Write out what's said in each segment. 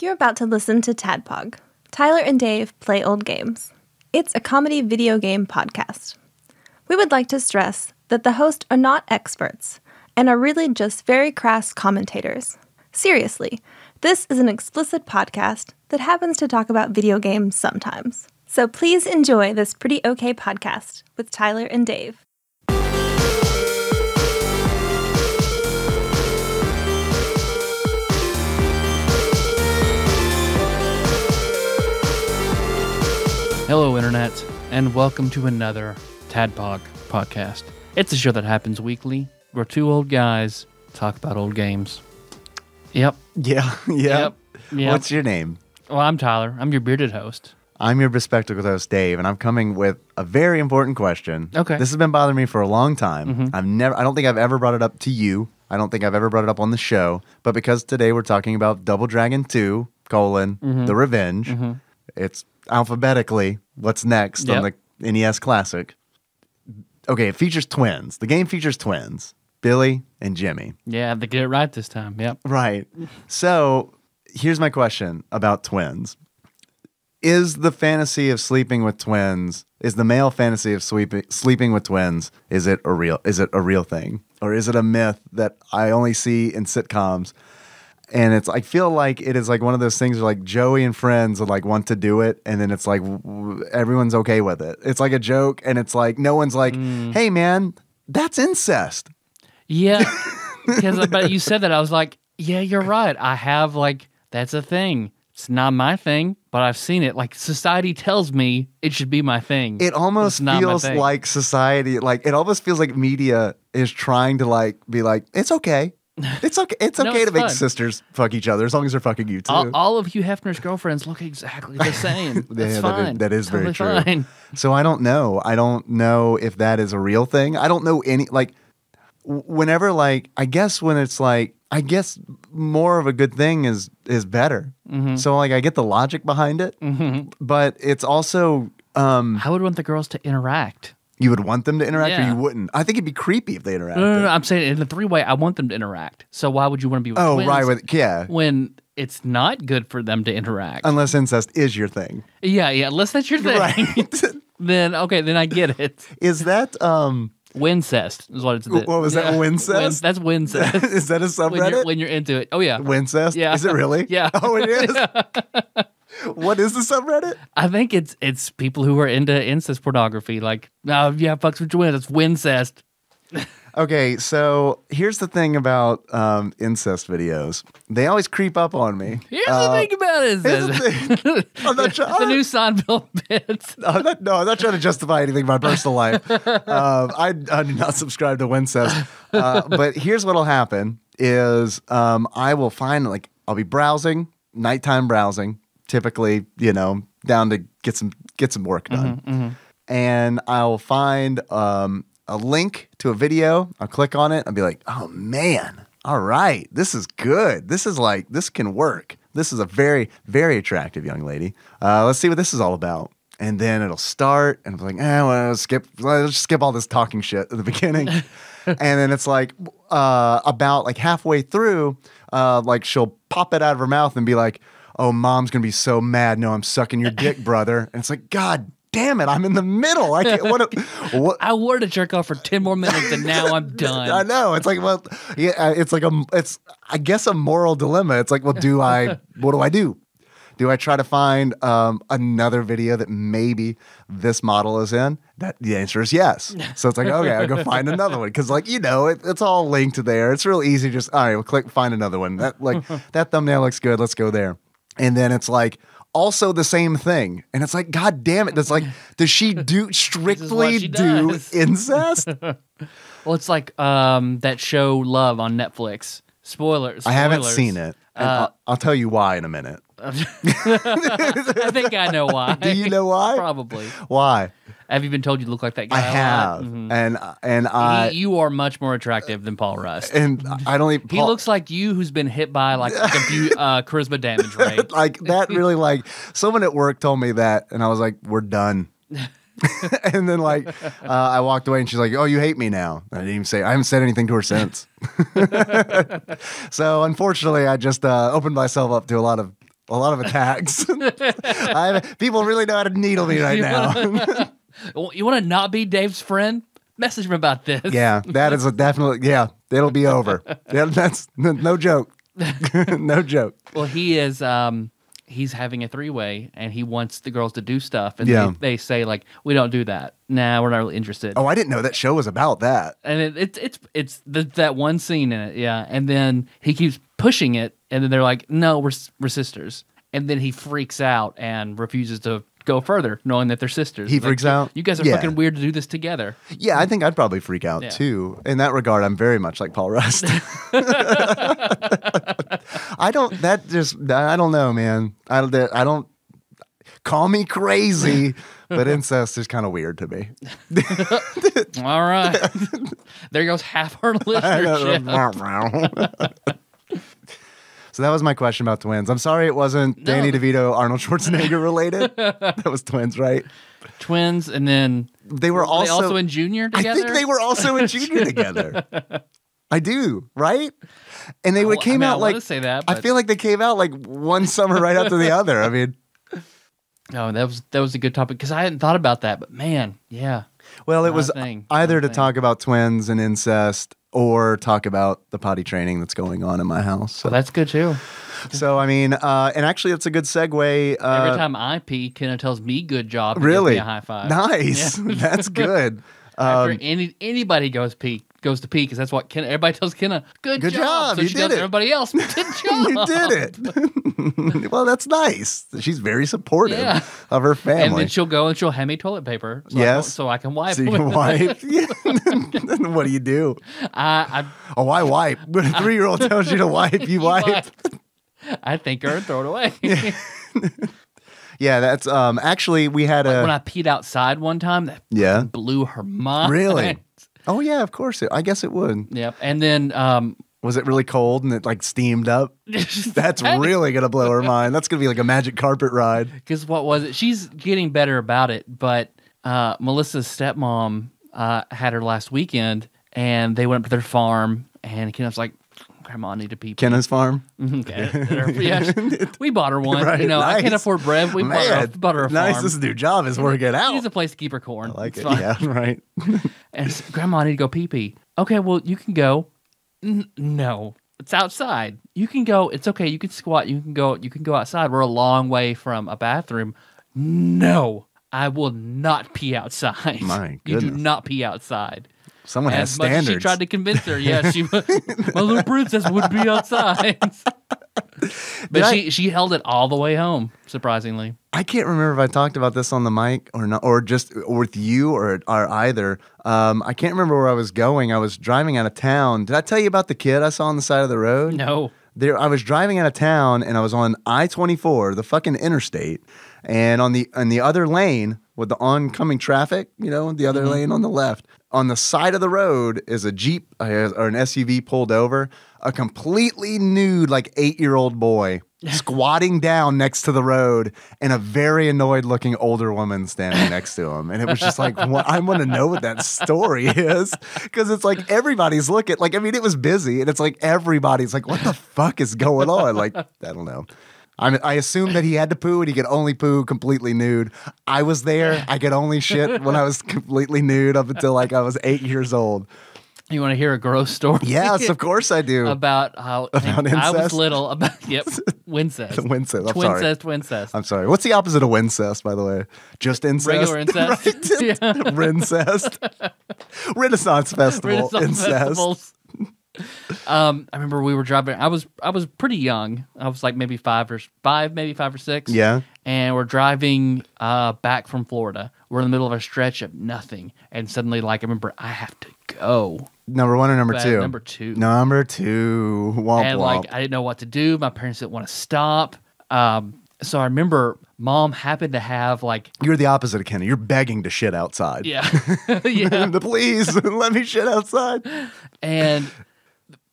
You're about to listen to TADPOG. Tyler and Dave play old games. It's a comedy video game podcast. We would like to stress that the hosts are not experts and are really just very crass commentators. Seriously, this is an explicit podcast that happens to talk about video games sometimes. So please enjoy this pretty okay podcast with Tyler and Dave. Hello, Internet, and welcome to another TADPOG podcast. It's a show that happens weekly where two old guys talk about old games. Yep. Yep. What's your name? Well, I'm Tyler. I'm your bearded host. I'm your bespectacled host, Dave, and I'm coming with a very important question. Okay. This has been bothering me for a long time. Mm-hmm. I don't think I've ever brought it up to you. I don't think I've ever brought it up on the show. But because today we're talking about Double Dragon 2, The Revenge, it's alphabetically what's next on the NES Classic. Okay, it features twins. The game features twins, Billy and Jimmy. Yeah, they get it right this time. Yep. Right. So here's my question about twins. Is the fantasy of sleeping with twins, is the male fantasy of sleeping with twins, is it a real thing? Or is it a myth that I only see in sitcoms? And I feel like it is like one of those things where like Joey and friends would like want to do it, and then it's like everyone's okay with it. It's like a joke, and it's like no one's like, "Hey man, that's incest." Yeah, because but you said that, I was like, yeah, you're right. I have that's a thing. It's not my thing, but I've seen it. Like society tells me it should be my thing. It almost feels like society, like it almost feels like media is trying to be like, it's okay. It's okay. It's okay to make sisters fuck each other as long as they're fucking you too. All of Hugh Hefner's girlfriends look exactly the same. That's fine. That is totally very true. Fine. So I don't know. I don't know if that is a real thing. I don't know any whenever I guess when it's I guess more of a good thing is better. Mm-hmm. So I get the logic behind it, but it's also I would want the girls to interact. You would want them to interact, or you wouldn't? I think it'd be creepy if they interacted. No. I'm saying in the three-way, I want them to interact. So why would you want to be with twins? Oh, right. When it's not good for them to interact. Unless incest is your thing. Yeah. Unless that's your thing. Right. Then I get it. Is that... Wincest is what it's... What was that, Wincest? That's Wincest. Is that a subreddit? When you're into it. Oh, yeah. Wincest? Yeah. Is it really? Yeah. Oh, it is? What is the subreddit? I think it's people who are into incest pornography. Fucks with twins. It's Wincest. Okay, so here's the thing about incest videos. They always creep up on me. Here's the thing about incest. I'm not the new Seinfeld bit. I'm not trying to justify anything in my personal life. I do not subscribe to Wincest. But here's what'll happen is I will find, I'll be browsing, nighttime browsing, typically, down to get some work done. And I'll find a link to a video. I'll click on it. I'll be like, oh man, all right, this is good. This can work. This is a very, very attractive young lady. Let's see what this is all about. And then it'll start, and I'm like, let's just skip all this talking shit at the beginning. And then it's about halfway through, she'll pop it out of her mouth and be like, oh, mom's gonna be so mad. No, I'm sucking your dick, brother. And it's like, God damn it, I'm in the middle. I can't. What? I wanted to jerk off for 10 more minutes, and now I'm done. I know. It's it's I guess a moral dilemma. It's what do I do? Do I try to find another video that maybe this model is in? The answer is yes. So it's okay, I'll go find another one. Because it's all linked there. It's real easy. Just, all right, we'll click, find another one. That thumbnail looks good. Let's go there. And then it's also the same thing. And it's God damn it. Does she strictly do incest? Well, it's that show Love on Netflix. Spoilers. I haven't seen it. I'll tell you why in a minute. I think I know why. Do you know why? Probably. Why? Have you been told you look like that guy? I have, and you are much more attractive than Paul Rust. And I don't even. He looks like you, who's been hit by a charisma damage rate. That really someone at work told me that, and I was like, "We're done." And then I walked away, and she's like, "Oh, you hate me now." I haven't said anything to her since. So unfortunately, I just opened myself up to a lot of a lot of attacks. People really know how to needle me right now. You want to not be Dave's friend? Message him about this. Yeah, that is a definitely, yeah, it'll be over. Yeah, that's no joke. No joke. Well, he is, he's having a three-way, and he wants the girls to do stuff, and they say, like, we don't do that. Nah, we're not really interested. Oh, I didn't know that show was about that. And it's that one scene in it, yeah. And then he keeps pushing it, and then they're like, no, we're sisters. And then he freaks out and refuses to go further, knowing that they're sisters. He freaks out? You guys are fucking weird to do this together. Yeah, I think I'd probably freak out too. In that regard, I'm very much like Paul Rust. I don't know, man. I don't call me crazy, but incest is kind of weird to me. All right. There goes half our listenership. So that was my question about twins. I'm sorry it wasn't Danny DeVito, Arnold Schwarzenegger related. That was twins, right? Twins, and then they were also in Junior together? I think they were also in Junior together. I do, right? And they came out like, say that, but... I feel like they came out like one summer right after the other. I mean, no, that was a good topic because I hadn't thought about that, but man, yeah. Well, it was either to talk about twins and incest or talk about the potty training that's going on in my house. So. Well, that's good too. So, I mean, and actually it's a good segue. Every time I pee, Kenna tells me good job. Really? Gives me a high five. Nice. Yeah. That's good. After anybody goes to pee because that's what Kenna, everybody tells Kenna, good job. So you she did tells it. Everybody else, good job. You did it. Well, that's nice. She's very supportive of her family. And then she'll go and she'll hand me toilet paper. So I can wipe. So you can wipe. What do you do? I wipe. When a 3-year-old tells you to wipe, you wipe. I think her and throw it away. Yeah, that's actually we had when I peed outside one time, that blew her mind. Really? Oh yeah, of course. I guess it would. Yep. And then was it really cold and it like steamed up? That's really gonna blow her mind. That's gonna be like a magic carpet ride. Because what was it? She's getting better about it, but Melissa's stepmom had her last weekend, and they went up to their farm, and Kenneth's like, Grandma, I need to pee. Kenna's farm? Okay. Yeah, we bought her one. Right, I can't afford bread. We bought her a farm. Nice, this new job is working out. She needs a place to keep her corn. I like it. Yeah, right. And Grandma, I need to go pee. Okay, well, you can go. No, it's outside. You can go. It's okay. You can squat. You can go outside. We're a long way from a bathroom. No, I will not pee outside. My goodness. You do not pee outside. Someone has standards. Much as she tried to convince her, my little princess would be outside. But she held it all the way home, surprisingly. I can't remember if I talked about this on the mic or not, or just with you or either. I can't remember where I was going. I was driving out of town. Did I tell you about the kid I saw on the side of the road? No. I was driving out of town and I was on I-24, the fucking interstate, and on the other lane with the oncoming traffic, the other lane on the left. On the side of the road is a Jeep or an SUV pulled over. A completely nude, like 8-year-old boy squatting down next to the road, and a very annoyed looking older woman standing next to him. And it was just like, I want to know what that story is. Because it's like everybody's looking. Like, I mean, it was busy, and it's like everybody's like, what the fuck is going on? Like, I don't know. I assumed that he had to poo and he could only poo completely nude. I was there. I could only shit when I was completely nude up until like I was 8 years old. You want to hear a gross story? Yes, of course I do. About how incest? I was little. Wincest. Wincest. Twincest. I'm sorry. What's the opposite of wincest, by the way? Just incest? Regular incest. Right? Rincest. Renaissance Festival. Incest. I remember we were driving. I was pretty young. I was like maybe five or six. Yeah. And we're driving back from Florida. We're in the middle of a stretch of nothing, and suddenly, like, I remember I have to go. Number one or number two? Number two. Womp and like I didn't know what to do. My parents didn't want to stop. So I remember Mom happened to have like you're the opposite of Kenny. You're begging to shit outside. Yeah. Yeah. Please let me shit outside. And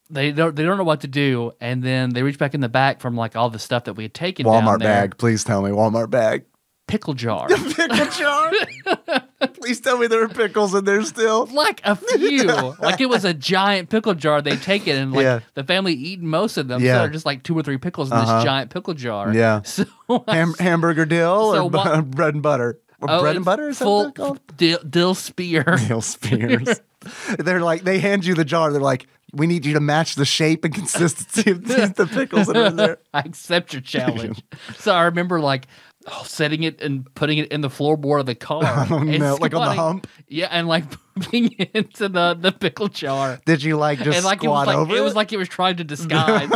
they don't know what to do, and then they reach back in the back from like all the stuff that we had taken. Walmart down there. bag, please tell me Walmart bag. Pickle jar. Pickle jar. Please tell me there are pickles in there still. Like a few. Like it was a giant pickle jar. They take it and like the family eaten most of them. So there are just like 2 or 3 pickles in this giant pickle jar. Yeah. So Hamburger dill or bread and butter? Or bread and butter or something called? Dill spear. Dill spears. They're like, they hand you the jar. They're like, we need you to match the shape and consistency of the pickles that are in there. I accept your challenge. So I remember like setting it and putting it in the floorboard of the car. Oh, no, like on the hump? Yeah, and like moving it into the pickle jar. Did you like just like squat over it? It was like it was trying to disguise.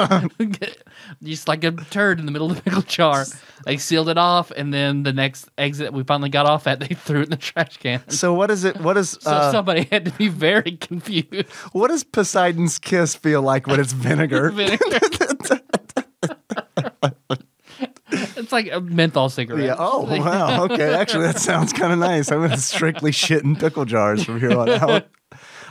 Just like a turd in the middle of the pickle jar. They sealed it off, and then the next exit we finally got off at, they threw it in the trash can. So what is it? What is so somebody had to be very confused. What does Poseidon's kiss feel like when it's vinegar? It's like a menthol cigarette. Yeah. Oh, wow. Okay. Actually, that sounds kind of nice. I'm going to strictly shit in pickle jars from here on out.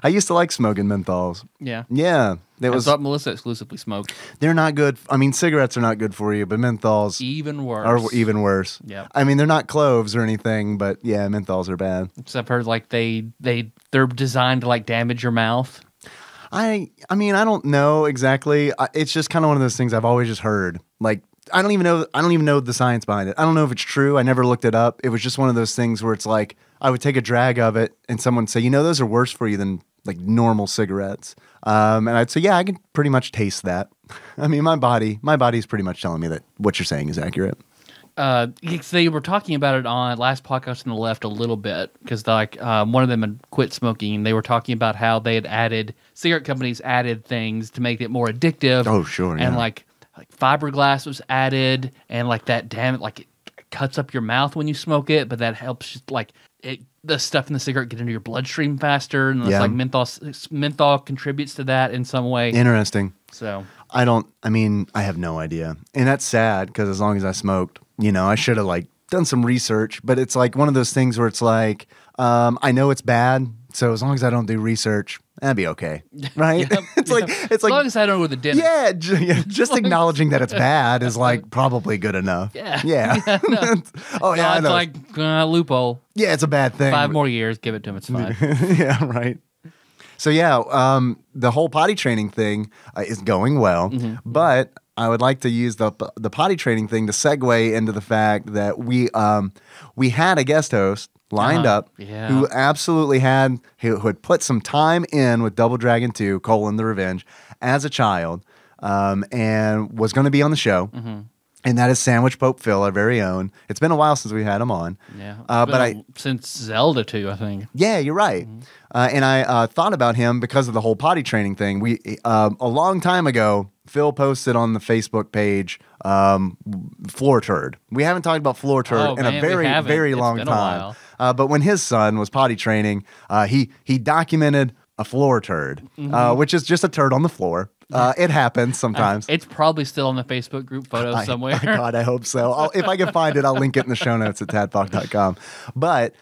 I used to like smoking menthols. Yeah. Yeah. I thought Melissa exclusively smoked. They're not good. I mean, cigarettes are not good for you, but menthols even worse. Are even worse. Yeah. I mean, they're not cloves or anything, but yeah, menthols are bad. Because I've heard like they're designed to like damage your mouth. I mean, I don't know exactly. It's just kind of one of those things I've always just heard. Like, I don't even know the science behind it. I don't know if it's true. I never looked it up. It was just one of those things where it's like I would take a drag of it and someone would say, those are worse for you than like normal cigarettes. And I'd say, yeah, I can pretty much taste that. I mean, my body's pretty much telling me that what you're saying is accurate. They were talking about it on last podcast on the left a little bit because like one of them had quit smoking. They were talking about how they had cigarette companies added things to make it more addictive. Oh, sure. And yeah. like fiberglass was added, and like that it cuts up your mouth when you smoke it, but that helps the stuff in the cigarette get into your bloodstream faster, and it's like menthol contributes to that in some way. Interesting. So I have no idea, and that's sad because as long as I smoked, I should have like done some research. But it's like one of those things where it's like I know it's bad, so as long as I don't do research, that'd be okay, right? It's like as long as I don't go to the dentist. Yeah, just acknowledging that it's bad is like probably good enough. Yeah. No. Oh yeah, I know. It's like loophole. Yeah, it's a bad thing. 5 more years, give it to him. It's fine. Yeah, right. So yeah, the whole potty training thing is going well, but I would like to use the potty training thing to segue into the fact that we had a guest host lined up who absolutely who had put some time in with Double Dragon 2: The Revenge as a child, and was going to be on the show. And that is Sandwich Pope Phil, our very own. It's been a while since we had him on. Yeah, since Zelda 2, I think. Yeah, you're right. And I thought about him because of the whole potty training thing. We a long time ago, Phil posted on the Facebook page floor turd. We haven't talked about floor turd in a very, very long time. But when his son was potty training, he documented a floor turd, which is just a turd on the floor. It happens sometimes. It's probably still on the Facebook group photo somewhere. God, I hope so. If I can find it, I'll link it in the show notes at tadpog.com. But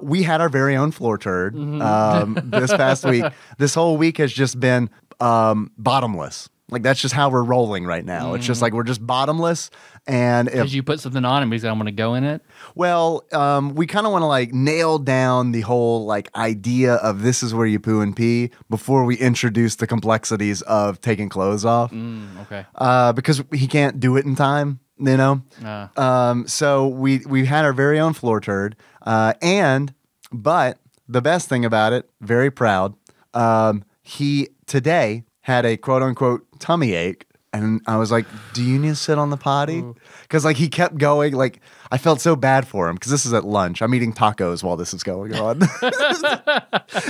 we had our very own floor turd this past week. This whole week has just been bottomless. Like, that's just how we're rolling right now. It's just like we're just bottomless. And did you put something on him because I want to go in it? Well, we kind of want to like nail down the whole like idea of this is where you poo and pee before we introduce the complexities of taking clothes off. Okay. Because he can't do it in time, So we had our very own floor turd, but the best thing about it, very proud. He today had a quote unquote tummy ache. And I was like, do you need to sit on the potty? Because like he kept going. Like I felt so bad for him because this is at lunch. I'm eating tacos while this is going on.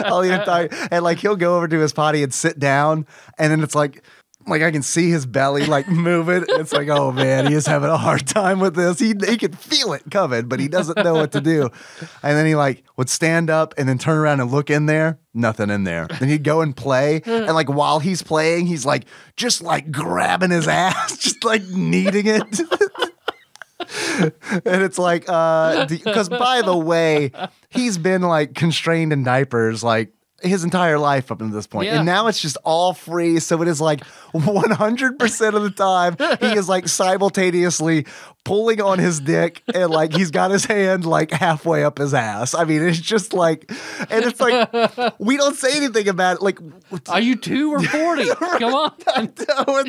I'll eat a taco. And like he'll go over to his potty and sit down. And then it's like I can see his belly like moving. It's like, oh man, he is having a hard time with this. He can feel it coming, but he doesn't know what to do. And then he like would stand up and then turn around and look in there. Nothing in there. Then he'd go and play. And like while he's playing, he's like just like grabbing his ass, just like kneading it. And it's like, because by the way, he's been like constrained in diapers like his entire life up until this point. Yeah. And now it's just all free. So it is like 100% of the time, he is like simultaneously pulling on his dick and like he's got his hand like halfway up his ass. I mean, it's just like, and it's like, we don't say anything about it. Like, Are you 2 or 40? Come on. no,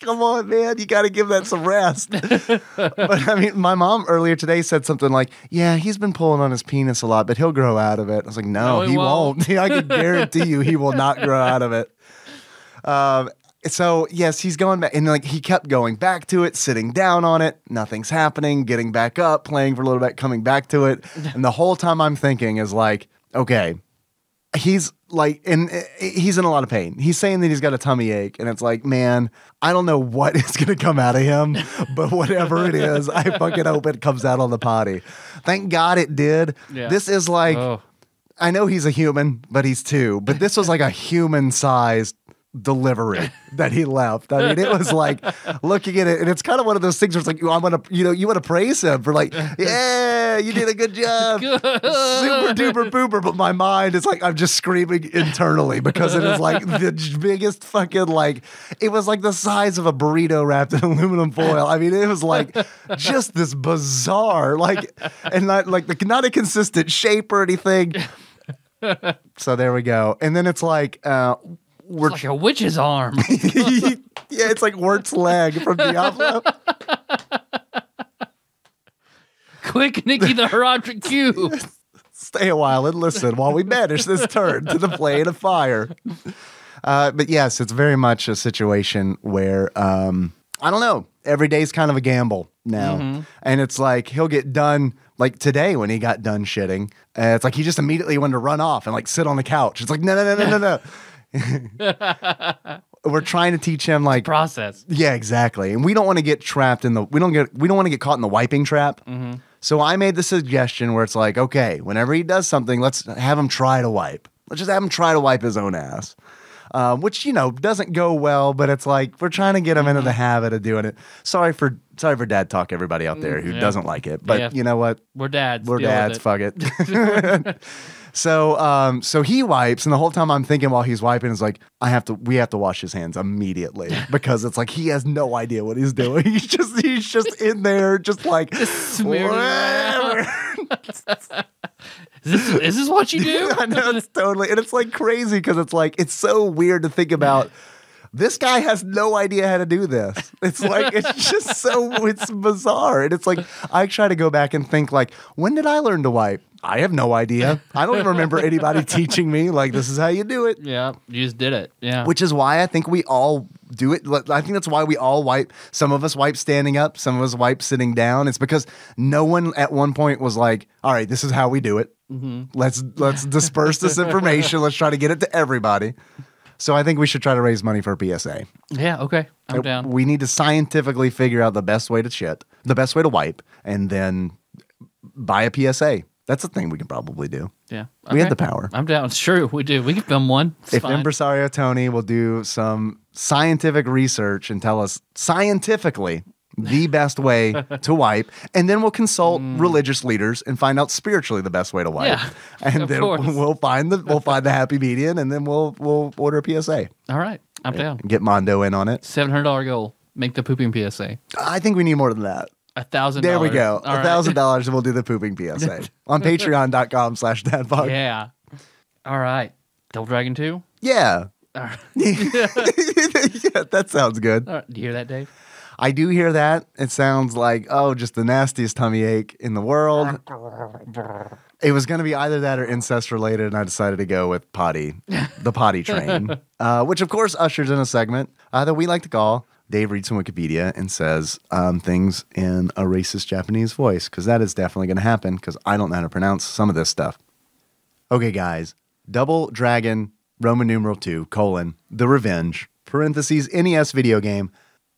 come on, man. You got to give that some rest. But I mean, my mom earlier today said something like, yeah, he's been pulling on his penis a lot, but he'll grow out of it. I was like, no, he won't. I can guarantee you he will not grow out of it. So yes, he's going back, and like he kept going back to it, sitting down on it, nothing's happening, getting back up, playing for a little bit, coming back to it, and the whole time I'm thinking is like, okay, he's like, and he's in a lot of pain. He's saying that he's got a tummy ache, and it's like, man, I don't know what is going to come out of him, but whatever it is, I fucking hope it comes out on the potty. Thank God it did. Yeah. This is like, I know he's a human, but he's 2. But this was like a human-sized delivery that he left. I mean, it was like looking at it, and it's kind of one of those things where it's like, you want to praise him for like, yeah, you did a good job, super duper pooper. But my mind is like, I'm just screaming internally because it is like the biggest fucking like, it was like the size of a burrito wrapped in aluminum foil. I mean, it was like just this bizarre, like, and not like not a consistent shape or anything. So there we go. And then it's like, it's like a witch's arm. Yeah, it's like Wirt's leg from Diablo. Quick, Nikki the Herodric Cube. Stay a while and listen while we banish this turd to the plane of fire. But yes, it's very much a situation where, I don't know, every day's kind of a gamble now. Mm-hmm. And it's like he'll get done, like today when he got done shitting, it's like he just immediately wanted to run off and like sit on the couch. It's like, no. We're trying to teach him like process. Yeah, exactly. And we don't want to get trapped in the we don't want to get caught in the wiping trap. Mm-hmm. So I made the suggestion where it's like, okay, whenever he does something, let's have him try to wipe. Let's just have him try to wipe his own ass. Which, doesn't go well, but it's like we're trying to get him into the habit of doing it. Sorry for dad talk, everybody out there who doesn't like it. But you know what? We're dads. Fuck it. So he wipes, and the whole time I'm thinking while he's wiping is like, we have to wash his hands immediately because it's like he has no idea what he's doing. He's just in there, just like whatever. Is this what you do? I know, it's totally, and it's like crazy because it's like it's so weird to think about. This guy has no idea how to do this. It's like, it's just it's bizarre. And it's like, I try to go back and think like, when did I learn to wipe? I have no idea. I don't even remember anybody teaching me like, this is how you do it. Yeah, you just did it. Yeah. Which is why I think we all do it. I think that's why we all wipe. Some of us wipe standing up. Some of us wipe sitting down. It's because no one at one point was like, all right, this is how we do it. Mm-hmm. Let's disperse this information. Let's try to get it to everybody. So I think we should try to raise money for a PSA. Yeah, okay. I'm down. We need to scientifically figure out the best way to shit, the best way to wipe, and then buy a PSA. That's a thing we can probably do. Yeah. Okay. We have the power. I'm down. Sure, we do. We can film one. It's if fine. Impresario Tony will do some scientific research and tell us scientifically the best way to wipe, and then we'll consult religious leaders and find out spiritually the best way to wipe. Yeah, and then we'll find the happy median, and then we'll order a PSA. All right, I'm down. Get Mondo in on it. $700 goal. Make the pooping PSA. I think we need more than that. $1,000. There we go. $1,000 and we'll do the pooping PSA on patreon.com/TADPOG. Yeah. All right. Double Dragon 2? Yeah. All right. Yeah, that sounds good. All right. Do you hear that, Dave? I do hear that. It sounds like, just the nastiest tummy ache in the world. It was going to be either that or incest related, and I decided to go with the potty train, which of course ushers in a segment that we like to call Dave reads from Wikipedia and says things in a racist Japanese voice, because that is definitely going to happen, because I don't know how to pronounce some of this stuff. Okay, guys. Double Dragon, Roman numeral 2, : The Revenge, parentheses, NES video game,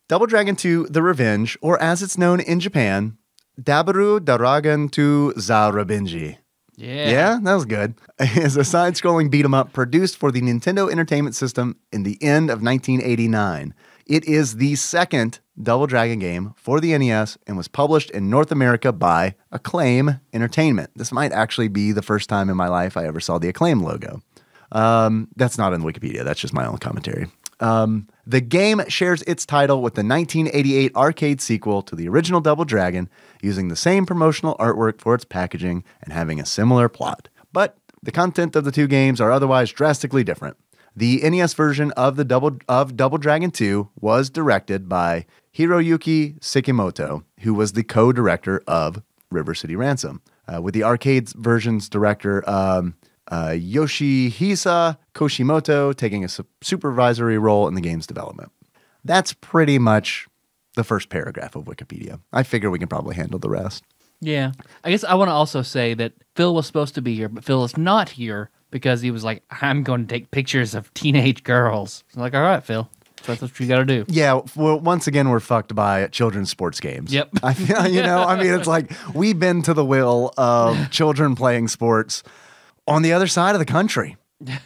Double Dragon 2, The Revenge, or as it's known in Japan, Dabaru Daragon 2 za Rebenji. Yeah, that was good. Is a side-scrolling beat-em-up produced for the Nintendo Entertainment System in the end of 1989. It is the second Double Dragon game for the NES and was published in North America by Acclaim Entertainment. This might actually be the first time in my life I ever saw the Acclaim logo. That's not in Wikipedia. That's just my own commentary. The game shares its title with the 1988 arcade sequel to the original Double Dragon, using the same promotional artwork for its packaging and having a similar plot. But the content of the two games are otherwise drastically different. The NES version of Double Dragon 2 was directed by Hiroyuki Sekimoto, who was the co-director of River City Ransom, with the arcade version's director Yoshihisa Koshimoto taking a supervisory role in the game's development. That's pretty much the first paragraph of Wikipedia. I figure we can probably handle the rest. Yeah. I guess I want to also say that Phil was supposed to be here, but Phil is not here because he was like, I'm going to take pictures of teenage girls. I'm like, all right, Phil. That's what you got to do. Yeah, well, once again, we're fucked by children's sports games. Yep. I feel, it's like we bend to the will of children playing sports on the other side of the country.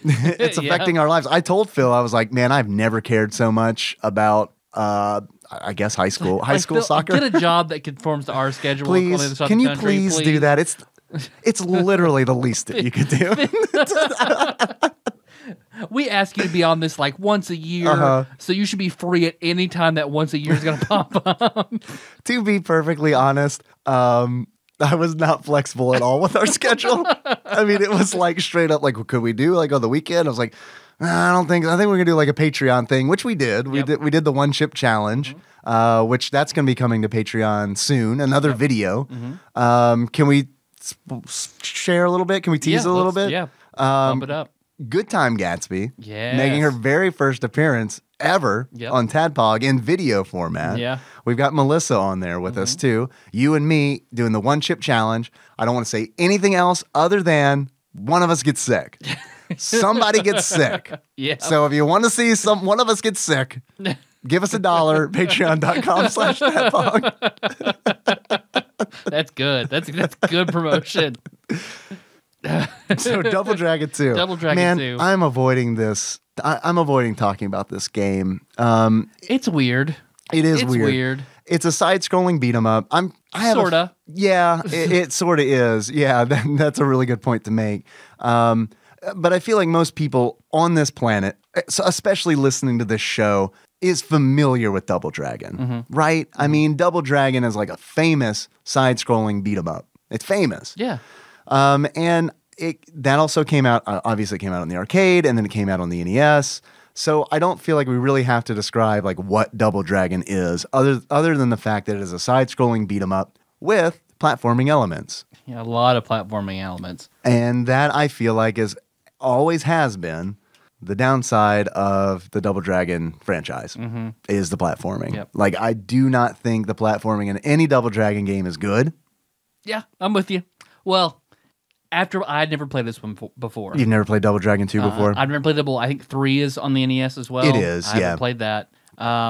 It's affecting our lives. I told Phil, I was like, man, I've never cared so much about, I guess, high school Phil, soccer. Get a job that conforms to our schedule. Please, can you please do that? It's literally the least that you could do. We ask you to be on this like once a year, so you should be free at any time that once a year is going to pop up. To be perfectly honest, I was not flexible at all with our schedule. I mean, it was like straight up like, could we do like on the weekend? I was like, I think we're gonna do like a Patreon thing, which we did. We did the one chip challenge, which that's gonna be coming to Patreon soon. Another video. Can we share a little bit? Can we tease a little bit? Yeah, bump it up. Good Time Gatsby, yes, making her very first appearance ever on TADPOG in video format. Yeah. We've got Melissa on there with us too. You and me doing the one chip challenge. I don't want to say anything else other than one of us gets sick. Somebody gets sick. Yeah. So if you want to see one of us get sick, give us $1, patreon.com/TADPOG. That's good. That's good promotion. So Double Dragon 2. Double Dragon 2. Man, I'm avoiding this. I'm avoiding talking about this game. It's weird. It's weird. It's a side-scrolling beat 'em up. Sorta. Yeah, it sort of is. Yeah, that's a really good point to make. But I feel like most people on this planet, so especially listening to this show, is familiar with Double Dragon, right? I mean, Double Dragon is like a famous side-scrolling beat 'em up. It's famous. Yeah. And that also came out, obviously it came out on the arcade, and then it came out on the NES. So I don't feel like we really have to describe like what Double Dragon is, other than the fact that it is a side-scrolling beat 'em up with platforming elements. Yeah, a lot of platforming elements. And that I feel like always has been the downside of the Double Dragon franchise is the platforming. Yep. Like I do not think the platforming in any Double Dragon game is good. Yeah, I'm with you. Well, after I'd never played this one before. You've never played Double Dragon 2 before? I've never played Double. I think 3 is on the NES as well. It is, I haven't played that.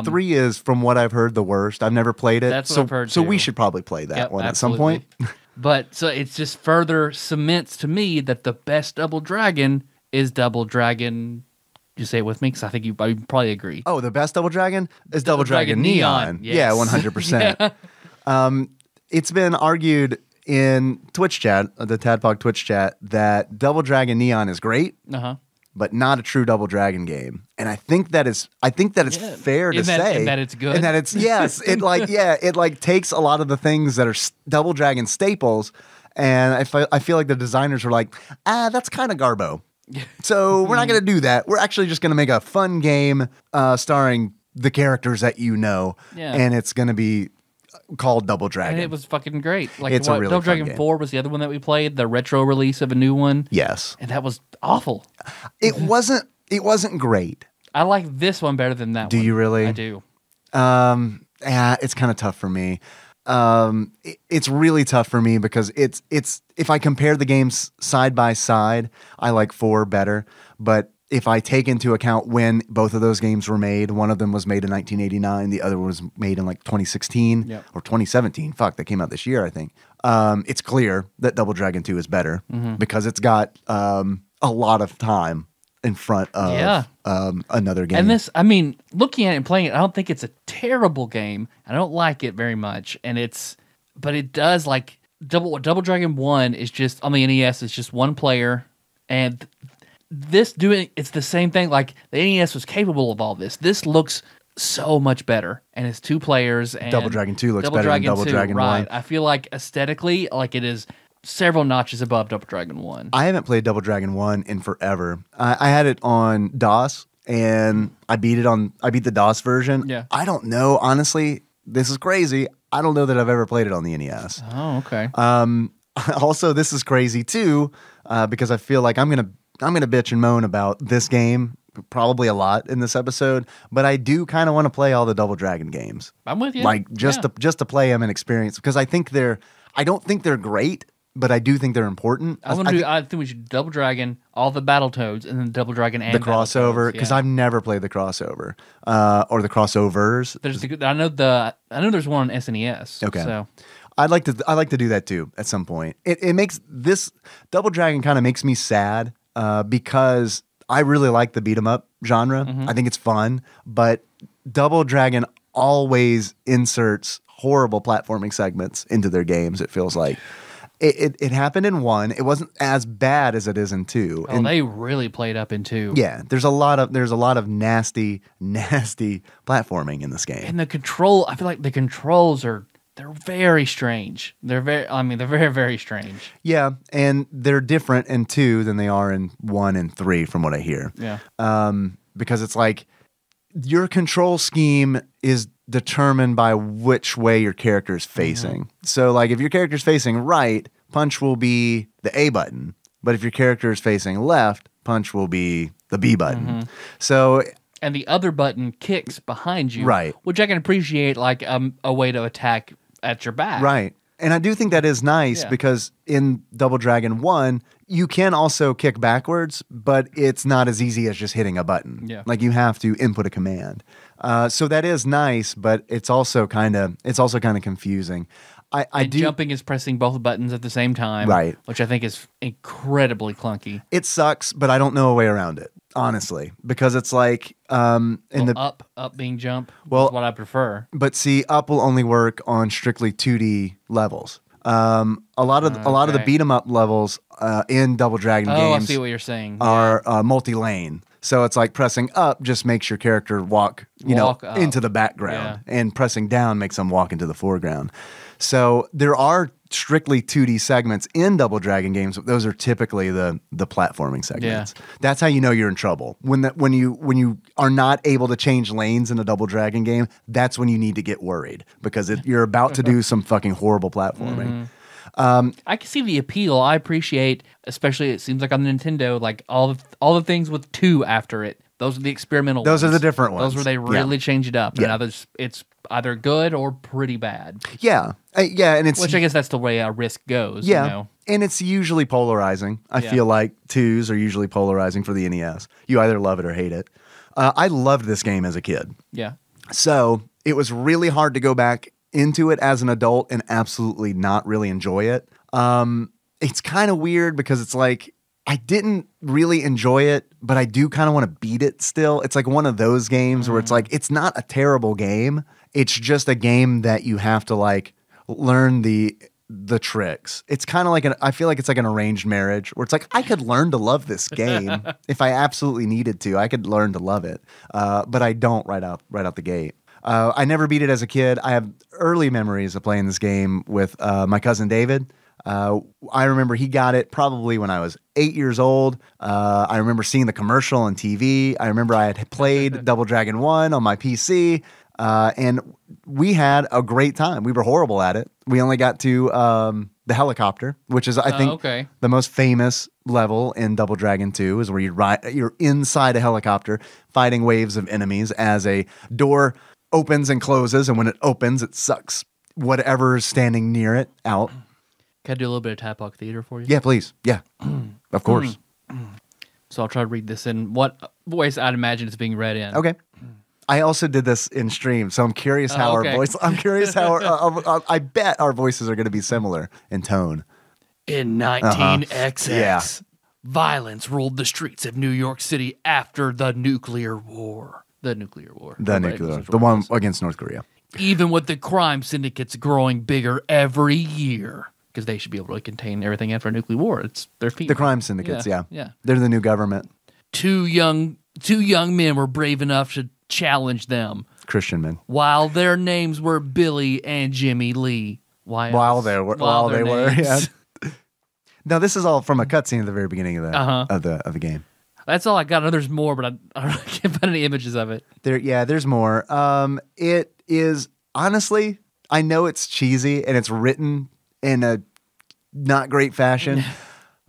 3 is, from what I've heard, the worst. I've never played it. That's what I've heard, So too. we should probably play that one at some absolutely. point. But so it's just further cements to me that the best Double Dragon is Double Dragon. You say it with me because I think you probably agree. Oh, the best Double Dragon is Double Dragon Neon. Yes. Yeah, 100%. Yeah. It's been argued in Twitch chat, the TADPOG Twitch chat, that Double Dragon Neon is great, but not a true Double Dragon game. And I think that is fair to say. And that it's good. And that it's, yes, it takes a lot of the things that are Double Dragon staples. And I feel like the designers were like, that's kind of garbo. So we're not going to do that. We're actually just going to make a fun game starring the characters that you know. Yeah. And it's going to be called Double Dragon. And it was fucking great. Like It's a really Double fun Dragon game. 4 was the other one that we played, the retro release of a new one. Yes. And that was awful. It wasn't great. I like this one better than that one. Do you really? I do. Yeah, it's kind of tough for me. It's really tough for me because it's if I compare the games side by side, I like 4 better. But if I take into account when both of those games were made, one of them was made in 1989, the other was made in like 2016 or 2017. Fuck, that came out this year, I think. It's clear that Double Dragon 2 is better because it's got a lot of time in front of another game. And this, I mean, looking at it and playing it, I don't think it's a terrible game. I don't like it very much. But it does Double Dragon 1 is just, on the NES, it's just one player. And it's the same thing. Like the NES was capable of all this. This looks so much better, and it's 2 players. And Double Dragon 2 looks better than Double 2, Dragon 1. Right. I feel like aesthetically, like it is several notches above Double Dragon 1. I haven't played Double Dragon 1 in forever. I had it on DOS, and I beat the DOS version. Yeah. I don't know, honestly, this is crazy. I don't know that I've ever played it on the NES. Oh, okay. Also, this is crazy too, because I feel like I'm gonna bitch and moan about this game probably a lot in this episode, but I do kind of want to play all the Double Dragon games. I'm with you. Like just to play them and experience, because I don't think they're great, but I do think they're important. I think we should Double Dragon, all the Battletoads, and then Double Dragon and the crossover, because I've never played the crossover or the crossovers. I know there's one on SNES. Okay. So I'd like to do that too at some point. It makes this Double Dragon kind of makes me sad because I really like the beat 'em up genre. Mm-hmm. I think it's fun, but Double Dragon always inserts horrible platforming segments into their games. It feels like it happened in 1. It wasn't as bad as it is in 2. Oh, they really played up in 2. Yeah, there's a lot of nasty platforming in this game. And the control, I feel like the controls they're very strange. They're very, very strange. Yeah, and they're different in 2 than they are in 1 and 3, from what I hear. Yeah. Because it's like your control scheme is determined by which way your character is facing. Mm-hmm. So, like, if your character's facing right, punch will be the A button. But if your character is facing left, punch will be the B button. Mm-hmm. So, and the other button kicks behind you, right? Which I can appreciate, like a way to attack at your back, right? And I do think that is nice because in Double Dragon 1, you can also kick backwards, but it's not as easy as just hitting a button. Yeah. Like you have to input a command. So that is nice, but it's also kind of confusing. Jumping is pressing both buttons at the same time, right? Which I think is incredibly clunky. It sucks, but I don't know a way around it, honestly, because it's like up being jump. Well, is what I prefer. But see, up will only work on strictly 2D levels. A lot of the beat 'em up levels in Double Dragon games. I see what you're saying. Are multi-lane. So it's like pressing up just makes your character walk into the background, and pressing down makes them walk into the foreground. So there are strictly 2D segments in Double Dragon games, but those are typically the platforming segments. Yeah. That's how you know you're in trouble. When you are not able to change lanes in a Double Dragon game, that's when you need to get worried, because you're about to do some fucking horrible platforming. Mm-hmm. I can see the appeal. I appreciate, especially it seems like on the Nintendo, like all the things with 2 after it. Those are the experimental ones. Those are the different ones. Those where they really change it up. Yeah. And it's either good or pretty bad. Yeah. And it's... Which I guess that's the way our Risk goes. Yeah. You know? And it's usually polarizing. I feel like 2s are usually polarizing for the NES. You either love it or hate it. I loved this game as a kid. Yeah. So it was really hard to go back into it as an adult and absolutely not really enjoy it. It's kind of weird because it's like, I didn't really enjoy it, but I do kind of want to beat it still. It's like one of those games where it's like, it's not a terrible game. It's just a game that you have to like learn the tricks. It's kind of like I feel like it's like an arranged marriage where it's like, I could learn to love this game if I absolutely needed to. I could learn to love it, but I don't right out the gate. I never beat it as a kid. I have early memories of playing this game with my cousin David. I remember he got it probably when I was 8 years old. I remember seeing the commercial on TV. I remember I had played Double Dragon 1 on my PC, and we had a great time. We were horrible at it. We only got to the helicopter, which is, I think, the most famous level in Double Dragon 2 is where you're inside a helicopter fighting waves of enemies as a door opens and closes, and when it opens, it sucks whatever's standing near it out. Can I do a little bit of TADPOG theater for you? Yeah, please. Yeah, of course. So I'll try to read this in what voice I'd imagine it's being read in. Okay. I also did this in stream, so I'm curious how our voice. I'm curious how I bet our voices are going to be similar in tone. In 19XX, violence ruled the streets of New York City after the nuclear war. The one against North Korea. Even with the crime syndicates growing bigger every year. Because they should be able to contain everything after a nuclear war. It's their feet. The crime syndicates, yeah. Yeah. They're the new government. two young men were brave enough to challenge them. Christian men. While their names were Billy and Jimmy Lee. While they were. Yeah. No, this is all from a cutscene at the very beginning of the game. That's all I got. I know there's more, but I can't find any images of it. There's more. It is honestly, I know it's cheesy and it's written in a not great fashion,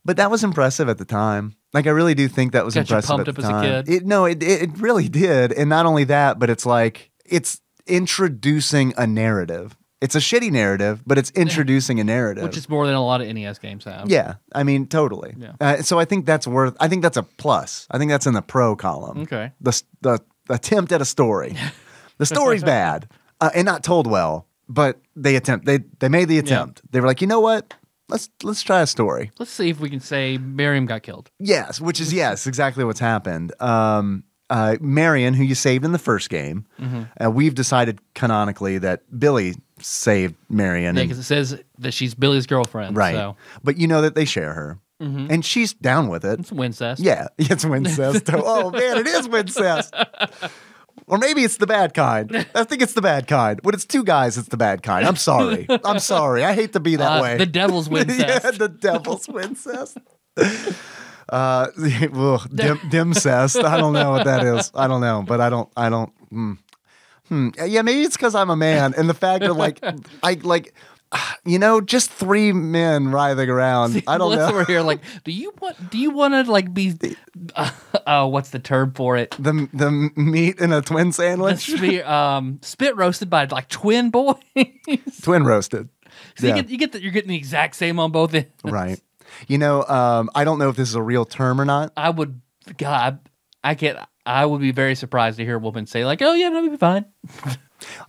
but that was impressive at the time. Like I really do think that was impressive pumped at the up time. as a kid? It really did, and not only that, but it's like it's introducing a narrative. It's a shitty narrative, but it's introducing a narrative. Which is more than a lot of NES games have. Yeah, I mean, totally. Yeah. So I think that's I think that's a plus. I think that's in the pro column. Okay. The attempt at a story. The story's bad and not told well, but they made the attempt. Yeah. They were like, you know what? Let's try a story. Let's see if we can say Miriam got killed. Yes, which is exactly what's happened. Marion, who you saved in the first game, we've decided canonically that Billy saved Marion. Yeah, because it says that she's Billy's girlfriend. Right. So. But you know that they share her. And she's down with it. It's Wincest. Yeah, it's Wincest. Oh, man, it is Wincest. Or maybe it's the bad kind. I think it's the bad kind. When it's two guys, it's the bad kind. I'm sorry. I hate to be that way. The devil's Wincest. Yeah, the devil's Wincest. Dimcest. I don't know what that is. I don't know, but I don't. Yeah, maybe it's because I'm a man, and the fact that just three men writhing around. See, I don't know. We're here, like, do you want to like be? What's the term for it? The meat in a twin sandwich. Spit roasted by like twin boys. Twin roasted. So yeah. you're getting the exact same on both ends. Right. I don't know if this is a real term or not. I would be very surprised to hear a woman say like, "Oh yeah, that'll be fine."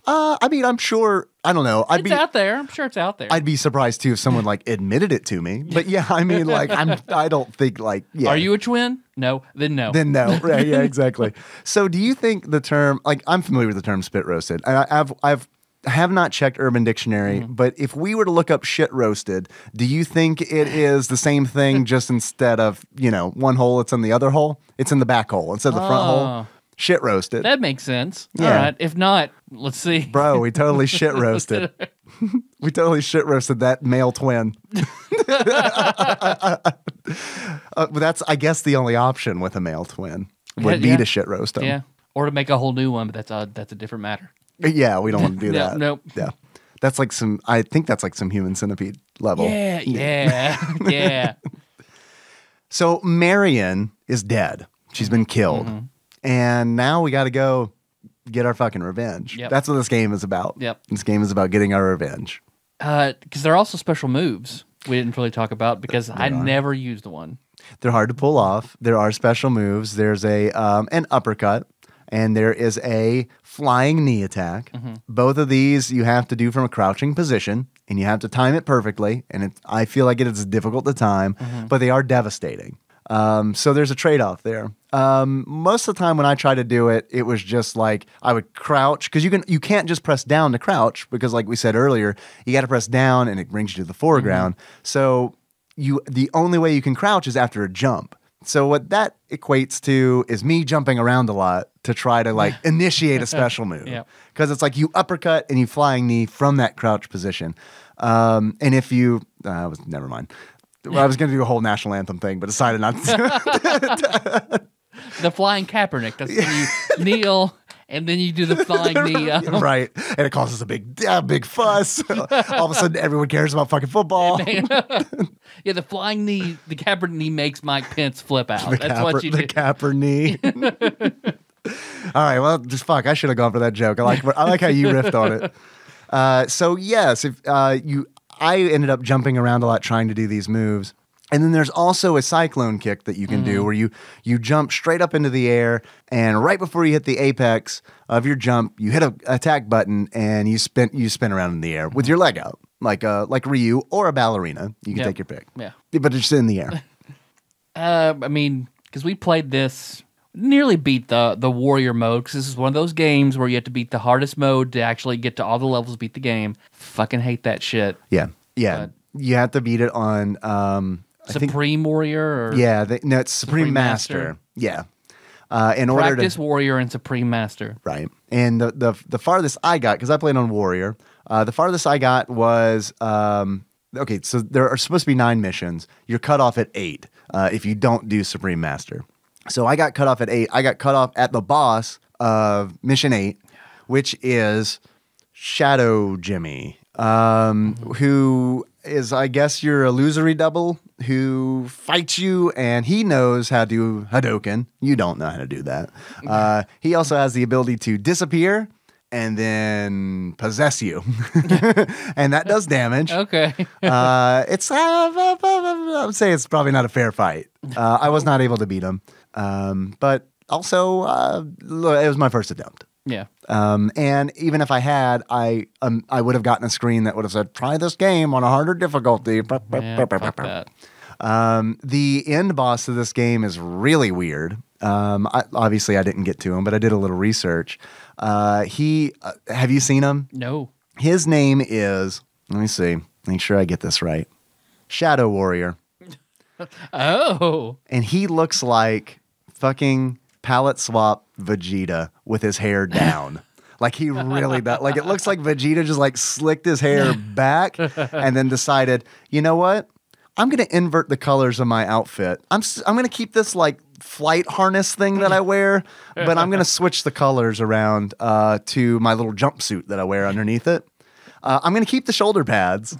I mean, I'm sure. I don't know. It's out there. I'm sure it's out there. I'd be surprised too if someone like admitted it to me. But yeah, I mean, like, I don't think like. Yeah. Are you a twin? No. Then no. Then no. Right? Yeah. Exactly. So, do you think the term? Like, I'm familiar with the term "spit roasted." I have not checked Urban Dictionary, but if we were to look up "shit roasted," do you think it is the same thing? Just instead of one hole, it's in the other hole. It's in the back hole instead of the front hole. Shit roasted. That makes sense. Yeah. All right. If not, let's see. Bro, we totally shit roasted. We totally shit roasted that male twin. That's, I guess, the only option with a male twin would be to shit roast them. Yeah. Or to make a whole new one, but that's a different matter. Yeah, we don't want to do that. Nope. Yeah. That's like I think that's like some Human Centipede level. Yeah. So Marion is dead. She's been killed. And now we got to go get our fucking revenge. Yep. That's what this game is about. Yep. This game is about getting our revenge. Because there are also special moves we didn't really talk about because I never used one. They're hard to pull off. There are special moves. There's an uppercut. And there is a flying knee attack. Both of these you have to do from a crouching position, and you have to time it perfectly. And I feel like it is difficult to time, but they are devastating. So there's a trade-off there. Most of the time when I try to do it, it was just like I would crouch because you can't just press down to crouch because, like we said earlier, you got to press down and it brings you to the foreground. So the only way you can crouch is after a jump. So what that equates to is me jumping around a lot to try to like initiate a special move. Because it's like you uppercut and you flying knee from that crouch position. And if you, never mind. Well, I was going to do a whole national anthem thing, but decided not to. The flying Kaepernick. That's when you kneel and then you do the flying knee. Right. And it causes a big fuss. All of a sudden, everyone cares about fucking football. Yeah, the flying knee, the Kaepernick knee makes Mike Pence flip out. That's what you do. The Kaepernick knee. All right, well, just fuck. I should have gone for that joke. I like how you riffed on it. So yes, I ended up jumping around a lot trying to do these moves. And then there's also a cyclone kick that you can do where you jump straight up into the air, and right before you hit the apex of your jump, you hit an attack button and you spin around in the air with your leg out, like Ryu or a ballerina. You can take your pick. Yeah. But it's in the air. I mean, because we played this, nearly beat the warrior mode, because this is one of those games where you have to beat the hardest mode to actually get to all the levels, beat the game. Fucking hate that shit. Yeah. You have to beat it on... Supreme Warrior? Or it's Supreme Master. Yeah. in order Practice Warrior and Supreme Master. Right. And the farthest I got, because I played on Warrior, the farthest I got was, okay, so there are supposed to be 9 missions. You're cut off at 8 if you don't do Supreme Master. So I got cut off at 8. I got cut off at the boss of Mission 8, which is Shadow Jimmy, who is, I guess, your illusory double who fights you, and he knows how to do Hadouken. You don't know how to do that. He also has the ability to disappear and then possess you, and that does damage. Okay. It's I would say it's probably not a fair fight. I was not able to beat him, but also it was my first attempt. Yeah. And even if I had, I would have gotten a screen that would have said, "Try this game on a harder difficulty." Yeah, fuck that. The end boss of this game is really weird. Obviously, I didn't get to him, but I did a little research. Have you seen him? No. His name is, let me see, make sure I get this right, Shadow Warrior. Oh. And he looks like fucking palette swap Vegeta with his hair down. Like he really does. Like it looks like Vegeta just like slicked his hair back and then decided, you know what? I'm going to invert the colors of my outfit. I'm going to keep this like flight harness thing that I wear, but I'm going to switch the colors around to my little jumpsuit that I wear underneath it. I'm going to keep the shoulder pads.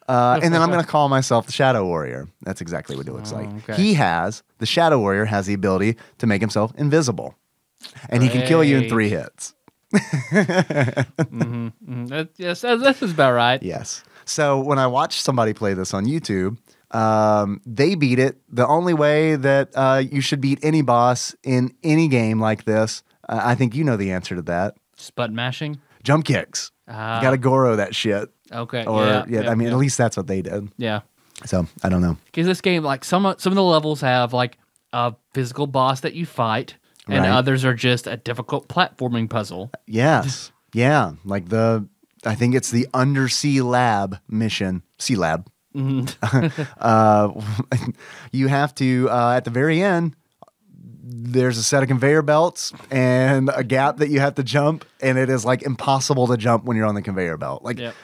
And then I'm going to call myself the Shadow Warrior. That's exactly what it looks like. Okay. The Shadow Warrior has the ability to make himself invisible. And he can kill you in 3 hits. Yes, this is about right. Yes. So when I watched somebody play this on YouTube, they beat it the only way that you should beat any boss in any game like this. I think you know the answer to that. Just button mashing? Jump kicks. You got to Goro that shit. Okay. Or at least that's what they did. Yeah. So I don't know. Because this game, like some of the levels have like a physical boss that you fight, and Right. others are just a difficult platforming puzzle. Yes. Yeah. Like I think it's the Undersea Lab mission. Sea Lab. You have to, at the very end, there's a set of conveyor belts and a gap that you have to jump, and it is like impossible to jump when you're on the conveyor belt. Like, Yep.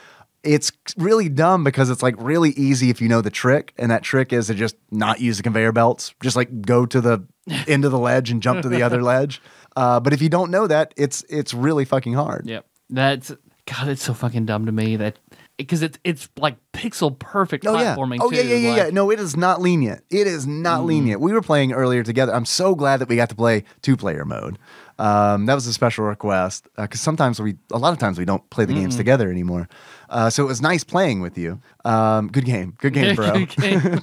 It's really dumb because it's like really easy if you know the trick, and that trick is to just not use the conveyor belts. Just like go to the end of the ledge and jump to the other ledge. But if you don't know that, it's really fucking hard. Yep. It's so fucking dumb to me that because it's like pixel perfect platforming. Oh too. yeah. No, it is not lenient. It is not lenient. We were playing earlier together. I'm so glad that we got to play 2-player mode. That was a special request because a lot of times we don't play the games together anymore. So it was nice playing with you. Good game, bro. Good game.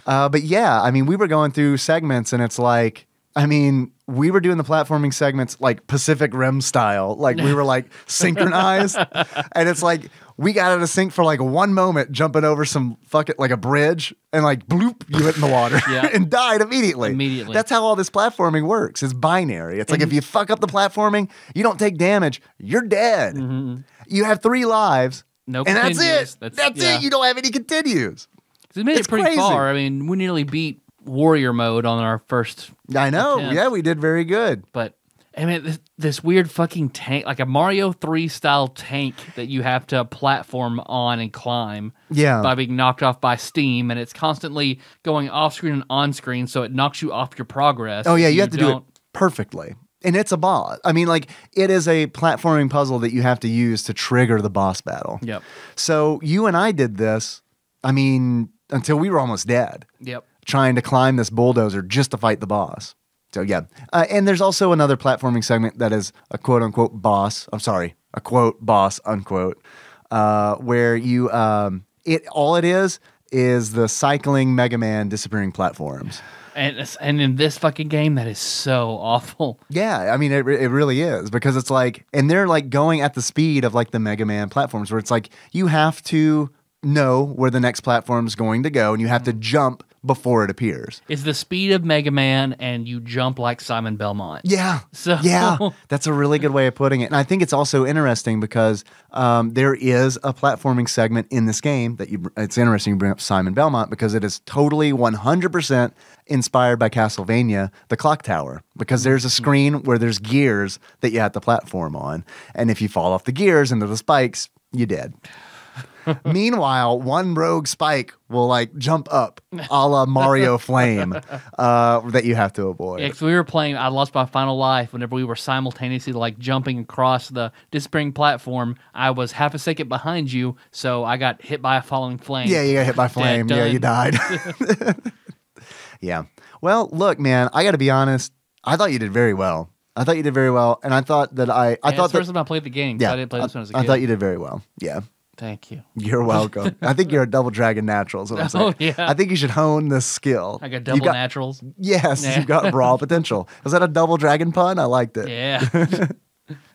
But yeah, I mean, we were going through segments, and it's like, I mean, we were doing the platforming segments like Pacific Rim style. Like we were like synchronized, and it's like we got out of sync for like 1 moment, jumping over some like a bridge, and like bloop, you hit in the water and died immediately. Immediately. That's how all this platforming works. It's binary. It's like if you fuck up the platforming, you don't take damage, you're dead. You have 3 lives. No and that's continues. it. That's it. You don't have any continues. We made It's it pretty crazy. far. I mean, we nearly beat Warrior mode on our first. I know. attempt. Yeah, we did very good. But I mean, this weird fucking tank, like a Mario 3 style tank that you have to platform on and climb. Yeah. By being knocked off by steam, and it's constantly going off screen and on screen, so it knocks you off your progress. Oh yeah, you have to do it perfectly. And it's a boss. I mean, like, it is a platforming puzzle that you have to use to trigger the boss battle. Yep. So you and I did this, I mean, until we were almost dead. Yep. Trying to climb this bulldozer just to fight the boss. So yeah. And there's also another platforming segment that is a quote unquote boss. I'm sorry, a quote boss unquote, where you, all it is the cycling Mega Man disappearing platforms. And in this fucking game, that is so awful. Yeah, I mean, it really is, because it's like, and they're like going at the speed of like the Mega Man platforms, where it's like you have to know where the next platform is going to go, and you have to jump before it appears. It's the speed of Mega Man, and you jump like Simon Belmont. Yeah. So Yeah, that's a really good way of putting it. And I think it's also interesting because there is a platforming segment in this game that it's interesting you bring up Simon Belmont because it is totally 100% inspired by Castlevania, the clock tower, because there's a screen where there's gears that you have to platform on. And if you fall off the gears into the spikes, you're dead. Meanwhile, one rogue spike will like jump up a la Mario Flame that you have to avoid. Yeah, because we were playing I Lost My Final Life whenever we were simultaneously like jumping across the disappearing platform. I was half a second behind you, so I got hit by a falling flame. Yeah, you got hit by flame. Dead, Yeah, you died. Yeah. Well, look, man, I got to be honest. I thought you did very well. And I thought that I thought the first time I played the game. Yeah, I didn't play this one as a kid. I thought you did very well. Yeah. Thank you. You're welcome. I think you're a double dragon natural. Is what I'm saying. Oh, yeah. I think you should hone this skill. I got double naturals. Yes, Yeah. you've got raw potential. Was that a double dragon pun? I liked it. Yeah.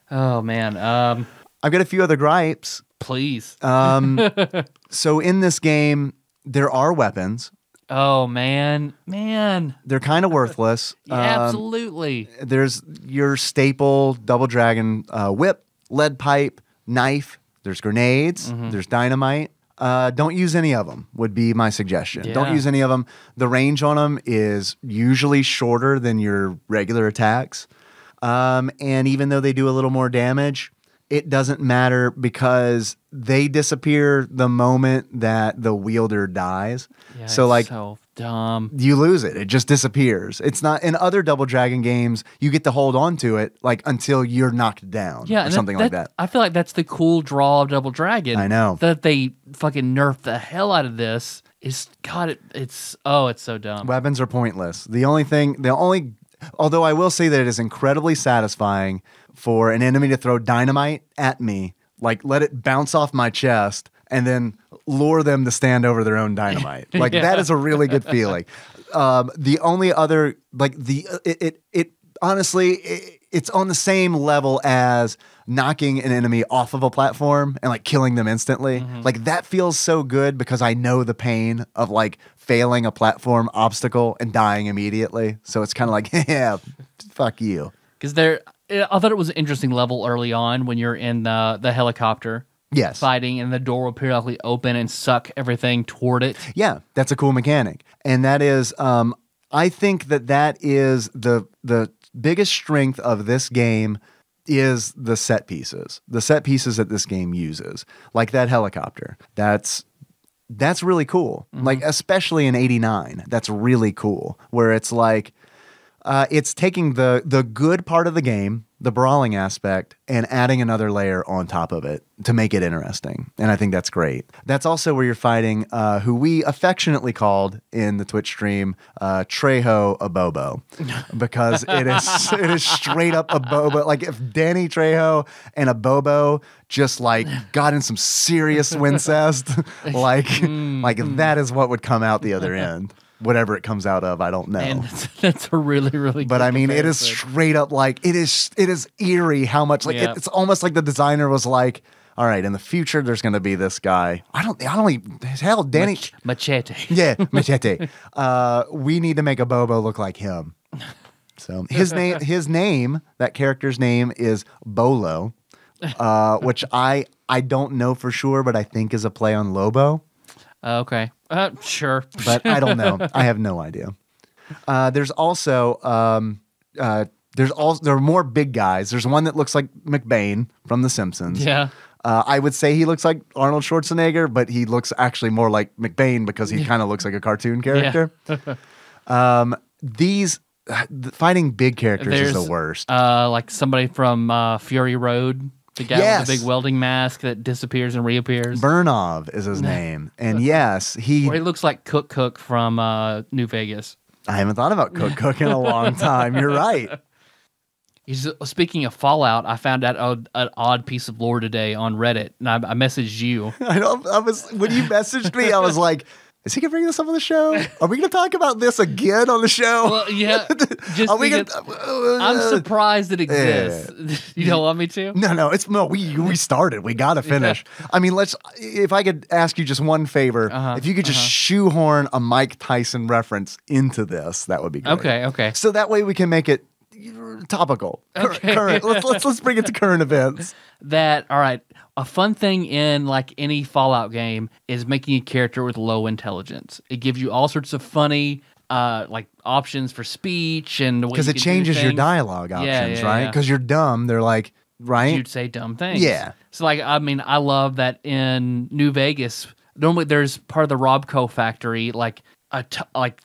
Oh, man. I've got a few other gripes. Please. So in this game, there are weapons. Oh, man. They're kind of worthless. Yeah, absolutely. There's your staple double dragon whip, lead pipe, knife. There's grenades. There's dynamite. Don't use any of them would be my suggestion. Yeah. Don't use any of them. The range on them is usually shorter than your regular attacks. And even though they do a little more damage, it doesn't matter because they disappear the moment that the wielder dies. Yeah, so it's like so dumb. you lose it. It just disappears. It's not in other Double Dragon games, you get to hold on to it like until you're knocked down Yeah, or and something like that. I feel like that's the cool draw of Double Dragon. I know. That they fucking nerfed the hell out of this. It's so dumb. Weapons are pointless. Although I will say that it is incredibly satisfying for an enemy to throw dynamite at me, like let it bounce off my chest and then lure them to stand over their own dynamite. Like that is a really good feeling. The only other honestly, it's on the same level as knocking an enemy off of a platform and like killing them instantly. Like that feels so good because I know the pain of like failing a platform obstacle and dying immediately. So it's kind of like, yeah, fuck you. Because I thought it was an interesting level early on when you're in the helicopter. Yes. Fighting, and the door will periodically open and suck everything toward it. Yeah, that's a cool mechanic. And that is, I think that is the biggest strength of this game is the set pieces. The set pieces that this game uses, like that helicopter. That's really cool. Like, especially in 89, that's really cool. Where it's like, it's taking the good part of the game, the brawling aspect, and adding another layer on top of it to make it interesting. And I think that's great. That's also where you're fighting who we affectionately called in the Twitch stream Trejo a Bobo. Because it is straight up a Bobo. Like if Danny Trejo and a Bobo just like got in some serious wincest, like that is what would come out the other end. Whatever it comes out of, I don't know. And that's a really, really But good I mean, it is comparison. straight up like, it is eerie how much, like, Yeah. it's almost like the designer was like, all right, in the future, there's going to be this guy. Hell, Danny. Machete. Yeah, Machete. We need to make a Bobo look like him. So his name, that character's name is Bolo, which I don't know for sure, but I think is a play on Lobo. Okay. Sure. But I don't know. I have no idea. There's also there are more big guys. There's one that looks like McBain from The Simpsons. Yeah. I would say he looks like Arnold Schwarzenegger, but he looks actually more like McBain because he kind of looks like a cartoon character. Fighting big characters is the worst. Like somebody from Fury Road. The guy Yes. with the big welding mask that disappears and reappears. Burnov is his name. And yes, Or he he looks like Cook from New Vegas. I haven't thought about Cook in a long time. You're right. Speaking of Fallout, I found out an odd piece of lore today on Reddit, and I messaged you. When you messaged me, I was like, is he going to bring this up on the show? Are we going to talk about this again on the show? Well, yeah. Just Are we because I'm surprised it exists. You don't want me to? No, we started. We got to finish. I mean, if I could ask you just one favor, if you could just shoehorn a Mike Tyson reference into this, that would be great. Okay. So that way we can make it topical. Current. Let's bring it to current events. All right. A fun thing in like any Fallout game is making a character with low intelligence. It gives you all sorts of funny like options for speech and because it changes your dialogue options, right? Because you're dumb, they're like, right? You'd say dumb things. Yeah. So like, I mean, I love that in New Vegas. Normally, there's part of the Robco factory, like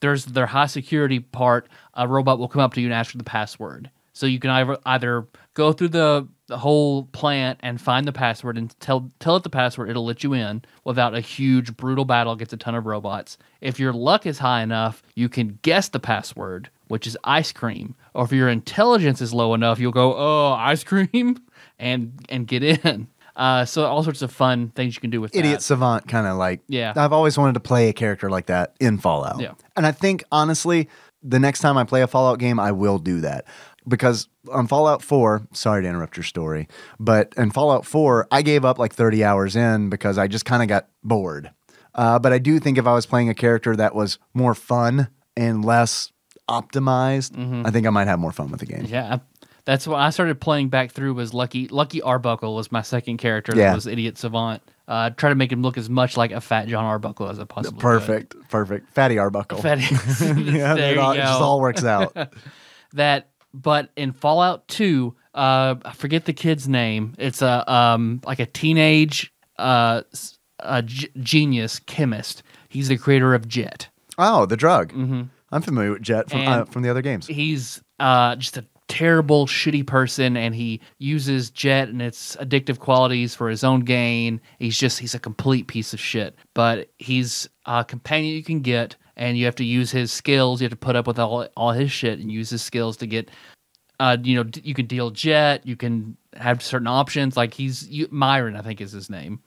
there's their high security part. A robot will come up to you and ask for the password. So you can either go through the whole plant and find the password and tell it the password. It'll let you in without a huge, brutal battle against a ton of robots. If your luck is high enough, you can guess the password, which is ice cream. Or if your intelligence is low enough, you'll go, oh, ice cream, and get in. So all sorts of fun things you can do with Idiot that. Savant kind of like, Yeah. I've always wanted to play a character like that in Fallout. Yeah. And I think, honestly, the next time I play a Fallout game, I will do that. Because on Fallout 4, sorry to interrupt your story, but in Fallout 4, I gave up like 30 hours in because I just kind of got bored. But I do think if I was playing a character that was more fun and less optimized, I think I might have more fun with the game. Yeah, that's what I started playing back through was Lucky Arbuckle was my second character. Yeah. That was Idiot Savant. Try to make him look as much like a fat John Arbuckle as I possibly Perfect. Fatty Arbuckle. Fatty. Yeah, There you it go. just all works out. But in Fallout 2, I forget the kid's name. It's like a teenage genius chemist. He's the creator of Jet. Oh, the drug. I'm familiar with Jet from the other games. He's just a terrible, shitty person, and he uses Jet and its addictive qualities for his own gain. He's a complete piece of shit. But he's a companion you can get, and you have to use his skills. You have to put up with all his shit and use his skills to get. You can deal Jet. You can have certain options. Like Myron, I think is his name.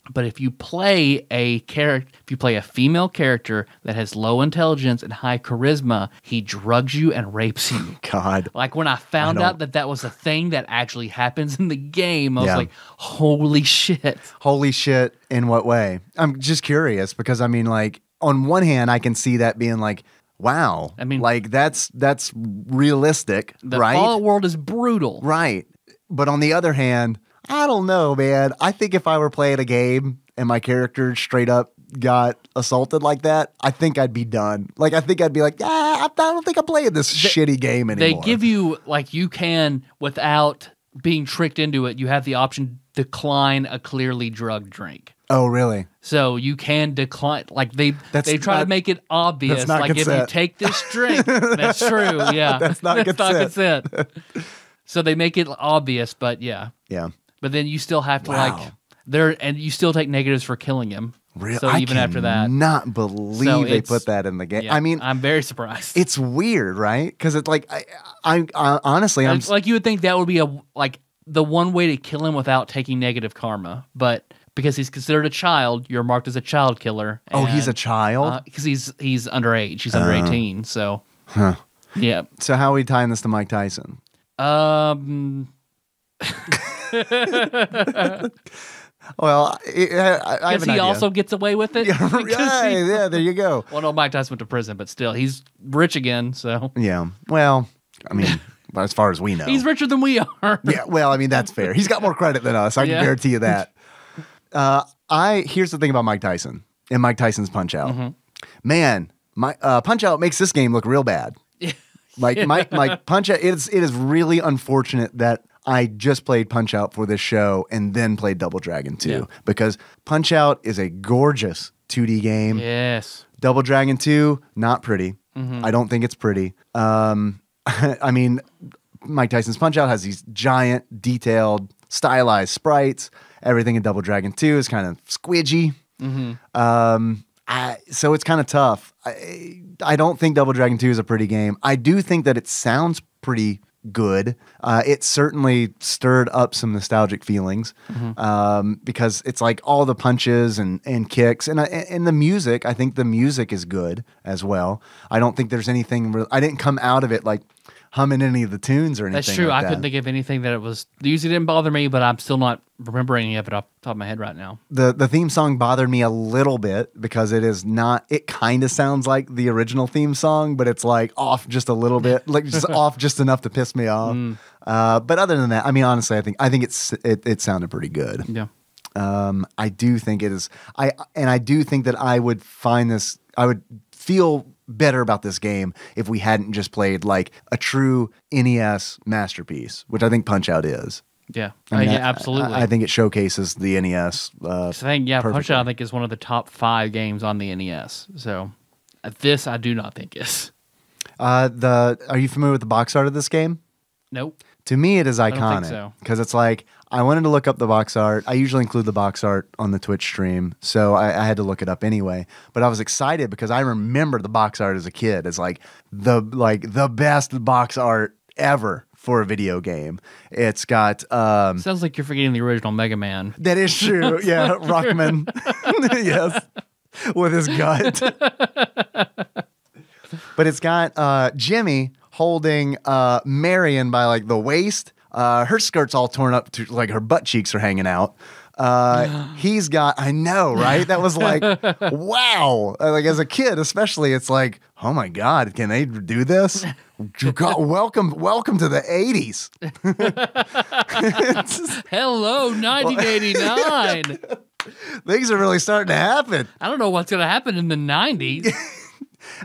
But if you play a female character that has low intelligence and high charisma, he drugs you and rapes you. God. Like when I found out that was a thing that actually happens in the game, I was like, holy shit. Holy shit, in what way? I'm just curious because, I mean, like, on one hand, I can see that being like, wow. I mean, like, that's realistic, the right? The Fallout world is brutal. Right. But on the other hand, I don't know, man. I think if I were playing a game and my character straight up got assaulted like that, I think I'd be done. Like, I think I'd be like, I don't think I'm playing this shitty game anymore. They give you, like, you can, without being tricked into it, you have the option to decline a clearly drugged drink. Oh, really? So you can decline, like they try to make it obvious. Like consent. If you take this drink, that's true. Yeah, that's not consent. So they make it obvious, but yeah. But then you still have to and you still take negatives for killing him. Really? So even after that, not believe they put that in the game. Yeah, I mean, I'm very surprised. It's weird, right? Because it's like, I honestly, I'm like you would think that would be the one way to kill him without taking negative karma, but because he's considered a child, you're marked as a child killer. And, he's a child because he's underage. He's under 18. So, yeah. So how are we tying this to Mike Tyson? Well, I have an idea. Also gets away with it. Yeah, there you go. Well, no, Mike Tyson went to prison, but still, he's rich again. So yeah. Well, I mean, as far as we know, he's richer than we are. Yeah. Well, I mean, that's fair. He's got more credit than us. I can guarantee you that. Here's the thing about Mike Tyson and Mike Tyson's Punch-Out. Man, my Punch-Out makes this game look real bad. Like my Punch-Out, it is really unfortunate that I just played Punch-Out for this show and then played Double Dragon 2 because Punch-Out is a gorgeous 2D game. Yes. Double Dragon 2, not pretty. I don't think it's pretty. I mean, Mike Tyson's Punch-Out has these giant, detailed, stylized sprites. Everything in Double Dragon 2 is kind of squidgy. So it's kind of tough. I don't think Double Dragon 2 is a pretty game. I do think that it sounds pretty good. It certainly stirred up some nostalgic feelings because it's like all the punches and kicks and the music. I think the music is good as well. I don't think there's anything. I didn't come out of it like humming any of the tunes or anything. That's true. Like I that. couldn't think of anything that it was. The music didn't bother me, but I'm still not remembering any of it off the top of my head right now. The theme song bothered me a little bit because it is not. It kind of sounds like the original theme song, but it's like off just a little bit, like just off just enough to piss me off. But other than that, I mean, honestly, I think it sounded pretty good. Yeah. I do think it is. I do think that I would find this. I would feel better about this game if we hadn't just played like a true NES masterpiece, which I think Punch-Out is. Yeah. I mean, yeah, absolutely. I think it showcases the NES. I think, Punch-Out I think is one of the top 5 games on the NES. So this I do not think is. Are you familiar with the box art of this game? Nope. To me, it is don't think iconic so. because it's like I wanted to look up the box art. I usually include the box art on the Twitch stream, so I had to look it up anyway. But I was excited because I remember the box art as a kid as like the best box art ever for a video game. It's got Sounds like you're forgetting the original Mega Man. that is true. Yeah, Rockman. Yes, with his gut. But it's got Jimmy holding Marion by like the waist. Her skirt's all torn up to like her butt cheeks are hanging out. He's got, I know, right? That was like, wow. Like as a kid, especially, it's like, oh my God, can they do this? Welcome to the 80s. Hello, 1989. Things are really starting to happen. I don't know what's going to happen in the 90s.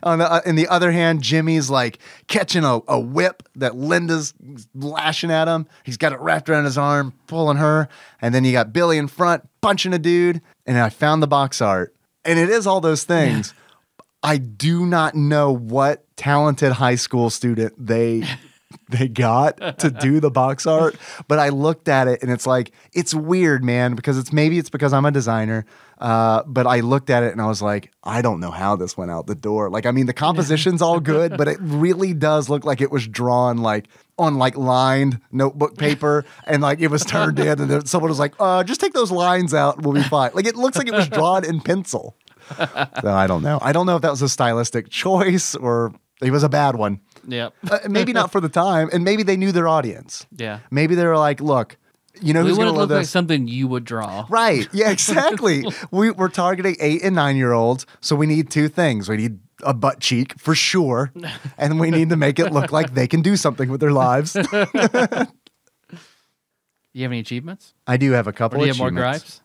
On the other hand, Jimmy's like catching a whip that Linda's lashing at him. He's got it wrapped around his arm, pulling her. And then you got Billy in front punching a dude. And I found the box art. And it is all those things. I do not know what talented high school student they got to do the box art. But I looked at it and it's like, it's weird, man, because maybe it's because I'm a designer. But I looked at it and I was like, I don't know how this went out the door. Like, I mean, the composition's all good, but it really does look like it was drawn like on like lined notebook paper and like it was turned in and then someone was like, just take those lines out and we'll be fine. Like, it looks like it was drawn in pencil. So I don't know. I don't know if that was a stylistic choice or it was a bad one. Yep. Maybe not for the time. And maybe they knew their audience. Yeah. Maybe they were like, look, you know who's going to love look like this? something you would draw. Right. Yeah, exactly. We're targeting 8 and 9-year-olds, so we need 2 things. We need a butt cheek for sure, and we need to make it look like they can do something with their lives. You have any achievements? I do have a couple Or do you of have more achievements. gripes?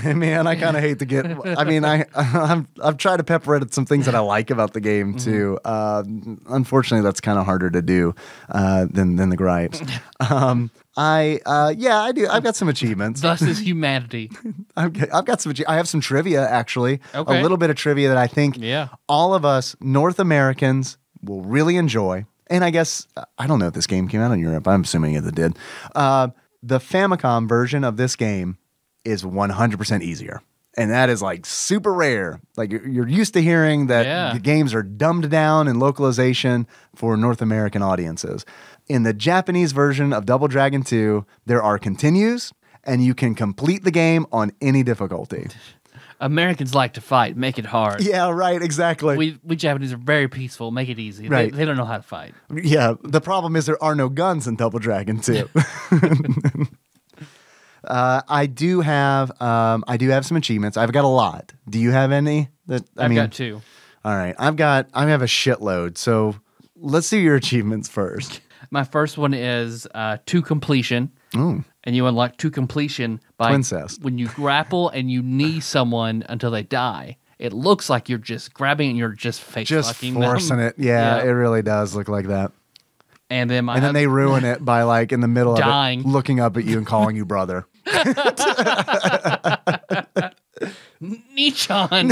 Man, I kind of hate to get. I mean, I've tried to pepper it at some things that I like about the game too. Unfortunately, that's kind of harder to do than the gripes. I do. I've got some achievements. Thus is humanity. I've got some. I have some trivia actually. Okay. A little bit of trivia that I think all of us North Americans will really enjoy. And I guess I don't know if this game came out in Europe. I'm assuming it did. The Famicom version of this game is 100% easier. And that is like super rare. Like you're used to hearing that the games are dumbed down in localization for North American audiences. In the Japanese version of Double Dragon 2, there are continues and you can complete the game on any difficulty. Americans like to fight. Make it hard. Yeah, right. Exactly. We Japanese are very peaceful. Make it easy. Right. They don't know how to fight. Yeah. The problem is there are no guns in Double Dragon 2. I do have some achievements. I've got a lot. Do you have any? I've got 2. All right. I have a shitload. So let's do your achievements first. My first one is to completion. Ooh. And you unlock to completion by Twincest. when you grapple and you knee someone until they die. It looks like you're just grabbing and you're just fucking forcing them. it. Yeah, it really does look like that. And then then they ruin it by like in the middle dying. of it, looking up at you and calling you brother. Nichan.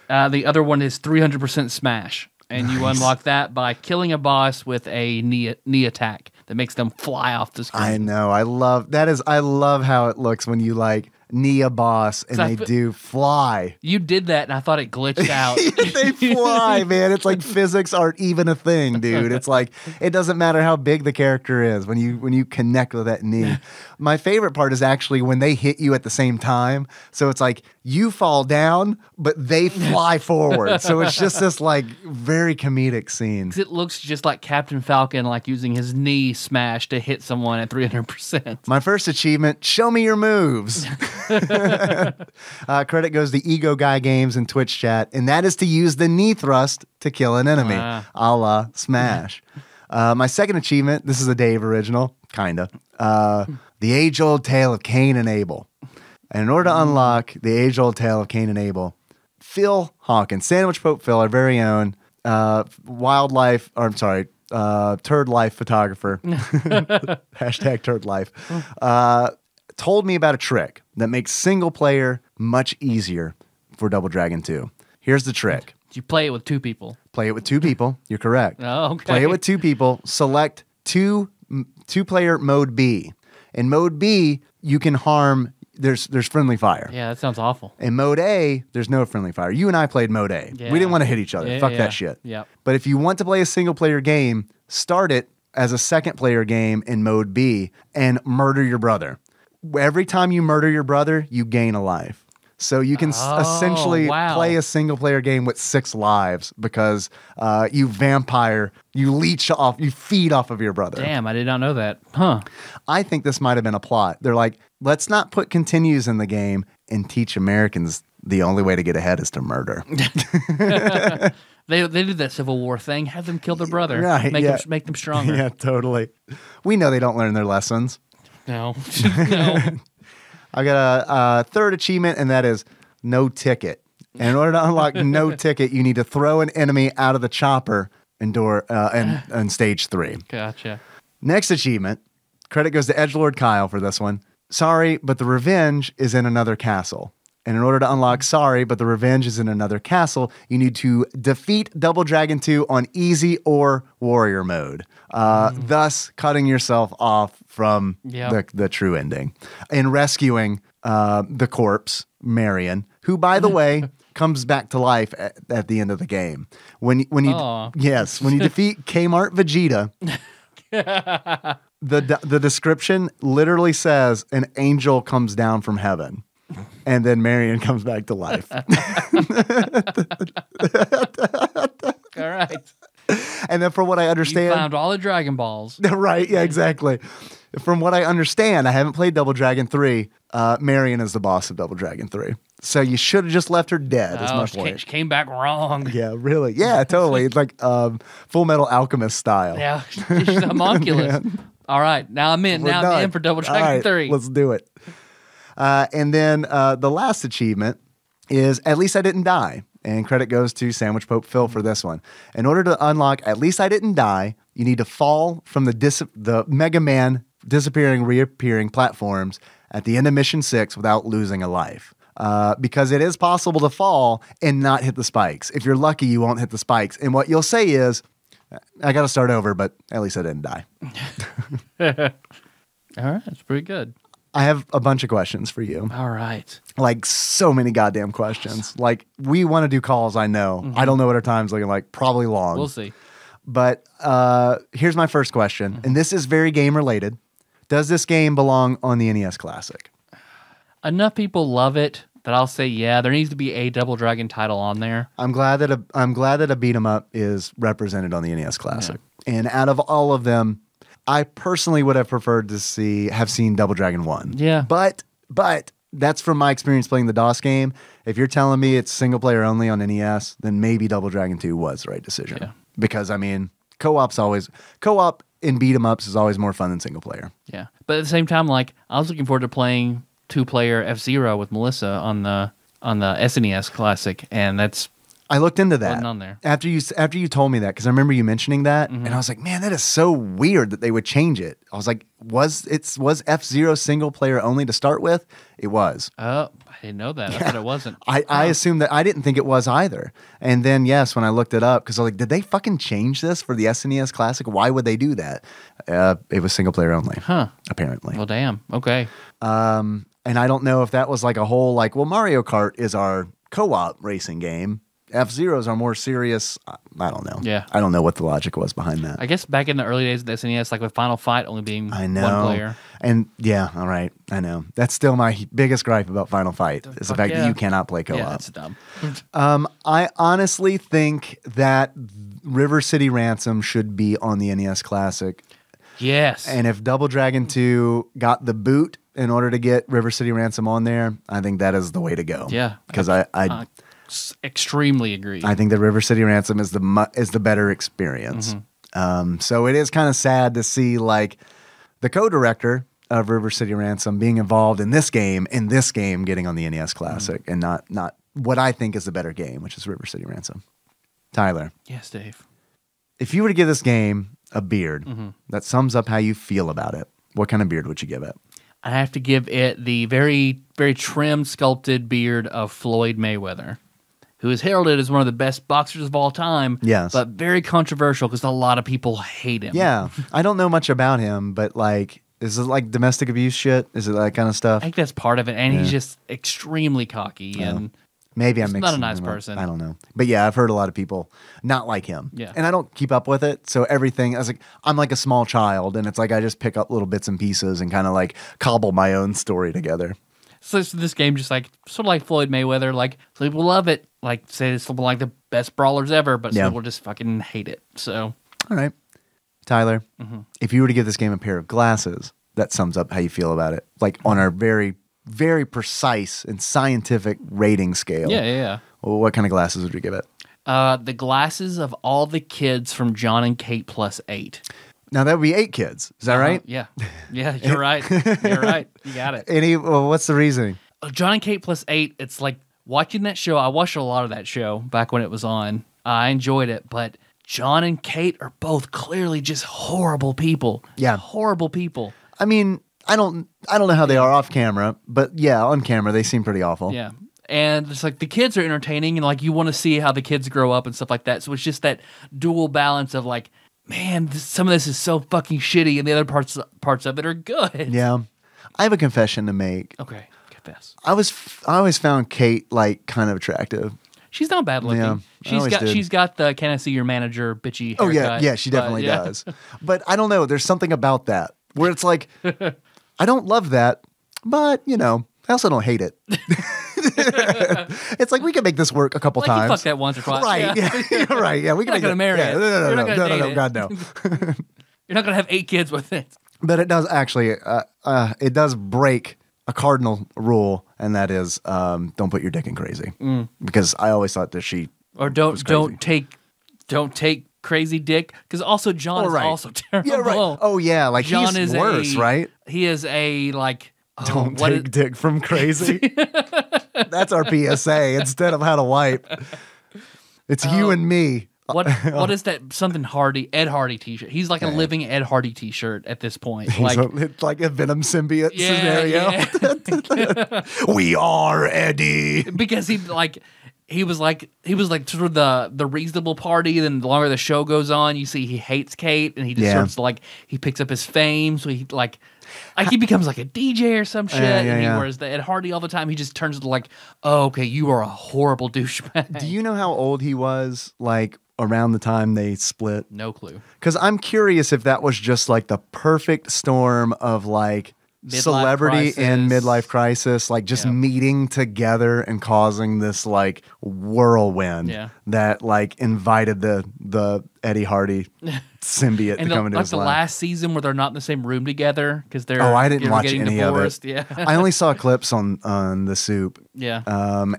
The other one is 300% smash. And you unlock that by killing a boss with a knee attack that makes them fly off the screen. I know. I love how it looks when you like knee a boss, and 'Cause they do fly. You did that, and I thought it glitched out. They fly, man. It's like physics aren't even a thing, dude. It's like it doesn't matter how big the character is when you connect with that knee. My favorite part is actually when they hit you at the same time. So it's like you fall down, but they fly forward. So it's just this like very comedic scene. 'Cause it looks just like Captain Falcon, like using his knee smash to hit someone at 300%. My first achievement, show me your moves. Credit goes to Ego Guy Games and Twitch chat, and that is to use the knee thrust to kill an enemy, a la Smash. My second achievement, this is a Dave original, kinda. The age-old tale of Cain and Abel. And in order to unlock the age-old tale of Cain and Abel, Phil Hawkins, Sandwich Pope Phil, our very own turd life photographer, hashtag turd life, told me about a trick that makes single player much easier for Double Dragon 2. Here's the trick. You play it with 2 people. Play it with 2 people. You're correct. Oh, okay. Play it with 2 people. Select two-player mode B. In mode B, you can harm. There's friendly fire. Yeah, that sounds awful. In mode A, there's no friendly fire. You and I played mode A. Yeah. We didn't want to hit each other. Fuck that shit. Yep. But if you want to play a single-player game, start it as a second-player game in mode B and murder your brother. Every time you murder your brother, you gain a life. So you can essentially play a single-player game with 6 lives because you leech off, you feed off of your brother. Damn, I did not know that. Huh. I think this might have been a plot. They're like, let's not put continues in the game and teach Americans the only way to get ahead is to murder. They did that Civil War thing. Have them kill their brother. Right, Make them stronger. Yeah, totally. We know they don't learn their lessons. No. No. I got a third achievement, and that is no ticket. And in order to unlock no ticket, you need to throw an enemy out of the chopper in stage 3. Gotcha. Next achievement, credit goes to Edgelord Kyle for this one. Sorry, but the revenge is in another castle. And in order to unlock Sorry, but the revenge is in another castle, you need to defeat Double Dragon 2 on easy or warrior mode, thus cutting yourself off from the true ending. And rescuing the corpse, Marion, who, by the way, comes back to life at the end of the game. When you defeat Kmart Vegeta, the description literally says an angel comes down from heaven. And then Marion comes back to life. All right. And then from what I understand... You found all the Dragon Balls. Right, yeah, exactly. From what I understand, I haven't played Double Dragon 3. Marion is the boss of Double Dragon 3. So you should have just left her dead, is my point. She came back wrong. Yeah, really. Yeah, totally. It's like Full Metal Alchemist style. Yeah, she's homunculus. All right, now I'm in. I'm in for Double Dragon 3. Let's do it. And then the last achievement is At Least I Didn't Die. And credit goes to Sandwich Pope Phil for this one. In order to unlock At Least I Didn't Die, you need to fall from the Mega Man disappearing, reappearing platforms at the end of Mission 6 without losing a life. Because it is possible to fall and not hit the spikes. If you're lucky, you won't hit the spikes. And what you'll say is, I got to start over, but at least I didn't die. All right, that's pretty good. I have a bunch of questions for you. All right. Like so many goddamn questions. Like we want to do calls, I know. Mm-hmm. I don't know what our time's looking like. Probably long. We'll see. But here's my first question, and this is very game related. Does this game belong on the NES Classic? Enough people love it that I'll say, yeah, there needs to be a Double Dragon title on there. I'm glad that a beat 'em up is represented on the NES Classic. Yeah. And out of all of them, I personally would have preferred to have seen Double Dragon 1. Yeah. But that's from my experience playing the DOS game. If you're telling me it's single player only on NES, then maybe Double Dragon 2 was the right decision. Yeah. Because I mean, co-op in beat 'em ups is always more fun than single player. Yeah. But at the same time, like I was looking forward to playing 2-player F-Zero with Melissa on the SNES Classic, and that's I looked into that wasn't on there. after you told me that, because I remember you mentioning that, and I was like, man, that is so weird that they would change it. I was like, was F-Zero single player only to start with? It was. Oh, I didn't know that. I thought it wasn't. I assumed that. I didn't think it was either. And then yes, when I looked it up, because I was like, did they fucking change this for the SNES Classic? Why would they do that? It was single player only. Huh? Apparently. Well, damn. Okay. And I don't know if that was like a whole like, well, Mario Kart is our co-op racing game. F-Zeros are more serious. I don't know. Yeah. I don't know what the logic was behind that. I guess back in the early days of the SNES, like with Final Fight only being one player. And yeah, all right. I know. That's still my biggest gripe about Final Fight is the fact that you cannot play co-op. Yeah, that's dumb. I honestly think that River City Ransom should be on the NES Classic. Yes. And if Double Dragon 2 got the boot in order to get River City Ransom on there, I think that is the way to go. Yeah. Because I extremely agree. I think that River City Ransom is the better experience. So it is kind of sad to see like the co-director of River City Ransom being involved in this game getting on the NES Classic and not what I think is the better game, which is River City Ransom. Tyler. Yes, Dave. If you were to give this game a beard that sums up how you feel about it, what kind of beard would you give it? I have to give it the very, very trimmed, sculpted beard of Floyd Mayweather, who is heralded as one of the best boxers of all time. Yes. But very controversial because a lot of people hate him. Yeah. I don't know much about him, but like, is it like domestic abuse shit? Is it that kind of stuff? I think that's part of it. And he's just extremely cocky. And maybe I'm he's mixing not a nice them up. person. I don't know. But yeah, I've heard a lot of people not like him. Yeah. And I don't keep up with it. So everything, I'm like a small child, and it's like I just pick up little bits and pieces and kind of like cobble my own story together. So this game just like sort of like Floyd Mayweather, like some people love it, like say it's something like the best brawlers ever, but some people just fucking hate it. So all right, Tyler, if you were to give this game a pair of glasses, that sums up how you feel about it, like on our very, very precise and scientific rating scale. Yeah. Well, what kind of glasses would you give it? The glasses of all the kids from John and Kate plus 8. Now that would be 8 kids. Is that right? Yeah, you're right. You're right. You got it. What's the reasoning? John and Kate plus 8. It's like watching that show. I watched a lot of that show back when it was on. I enjoyed it, but John and Kate are both clearly just horrible people. Yeah, horrible people. I mean, I don't know how they are off camera, but yeah, on camera they seem pretty awful. Yeah. And it's like the kids are entertaining and like you want to see how the kids grow up and stuff like that. So it's just that dual balance of like, man, some of this is so fucking shitty and the other parts of it are good. Yeah. I have a confession to make. Okay, confess. I always found Kate like kind of attractive. She's not bad looking. Yeah, she's got the can I see your manager bitchy haircut. Oh yeah, she definitely does. But I don't know, there's something about that where it's like I don't love that, but you know, I also don't hate it. It's like we can make this work a couple times. You fuck that once or twice. Right. Yeah. You're right. Yeah. We can You're not gonna marry it. No. God, no. You're not gonna have 8 kids with it. But it does actually, it does break a cardinal rule, and that is don't put your dick in crazy. Because I always thought that she don't take crazy dick, because also John is also terrible. Yeah, right. Oh yeah, like John he's is worse, right? He is a like don't take dick from crazy. That's our PSA instead of how to wipe. It's you and me. What is that? Something Ed Hardy t-shirt. He's like a living Ed Hardy t-shirt at this point. It's like a Venom symbiote scenario. Yeah. We are Eddie. Because he was like sort of the reasonable party. Then the longer the show goes on, you see he hates Kate, and he just sort of like he picks up his fame. So he he becomes like a DJ or some shit. And he wears the Ed Hardy all the time. He just turns to like, oh, okay, you are a horrible douchebag. Do you know how old he was? Like around the time they split? No clue. Because I'm curious if that was just like the perfect storm of like celebrity and midlife crisis, like just meeting together and causing this like whirlwind that like invited the Eddie Hardy symbiote to come into his life. The last season where they're not in the same room together because they're I didn't watch any divorced. of it. Yeah. I only saw clips on the Soup. Yeah.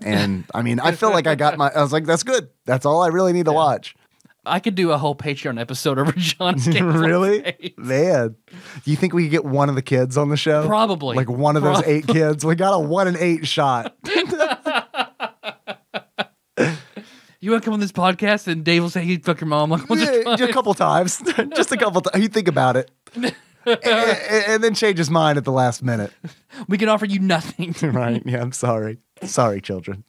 And I mean, I feel like I was like, that's good. That's all I really need to watch. I could do a whole Patreon episode over John's game. Really? Man. Do you think we could get one of the kids on the show? Probably. Like one of those 8 kids. We got a 1 in 8 shot. You want to come on this podcast and Dave will say he'd fuck your mom like once or twice? A couple times. Just a couple times. He'd think about it. and then change his mind at the last minute. We can offer you nothing. Right. Yeah, I'm sorry. Sorry, children.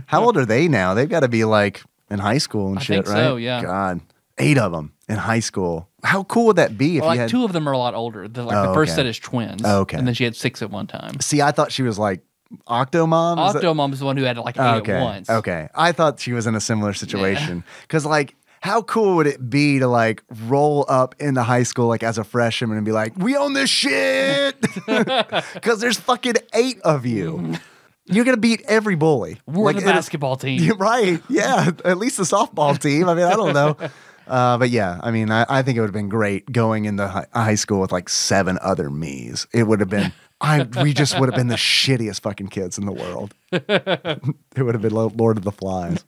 How old are they now? They've got to be like in high school and shit, think right? So, yeah. God. 8 of them. in high school. How cool would that be if Well, you like had... two of them are a lot older. The first set is twins. Okay. And then she had 6 at one time. See, I thought she was like Octomom. Is that- Octomom is the one who had like 8 at once. Okay. I thought she was in a similar situation. Because, like, how cool would it be to, like, roll up into high school, like, as a freshman and be like, we own this shit? Because there's fucking 8 of you. You're going to beat every bully. We're like, the basketball team. You're right. Yeah. At least the softball team. I mean, I don't know. But yeah, I mean, I think it would have been great going into high school with like 7 other me's. It would have been, we just would have been the shittiest fucking kids in the world. It would have been Lord of the Flies.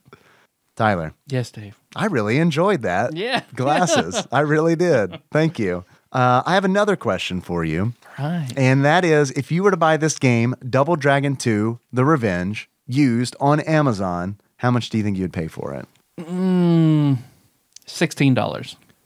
Tyler. Yes, Dave. I really enjoyed that. Yeah. Glasses. I really did. Thank you. I have another question for you. Right. And that is, if you were to buy this game, Double Dragon 2, The Revenge, used on Amazon, how much do you think you'd pay for it? $16.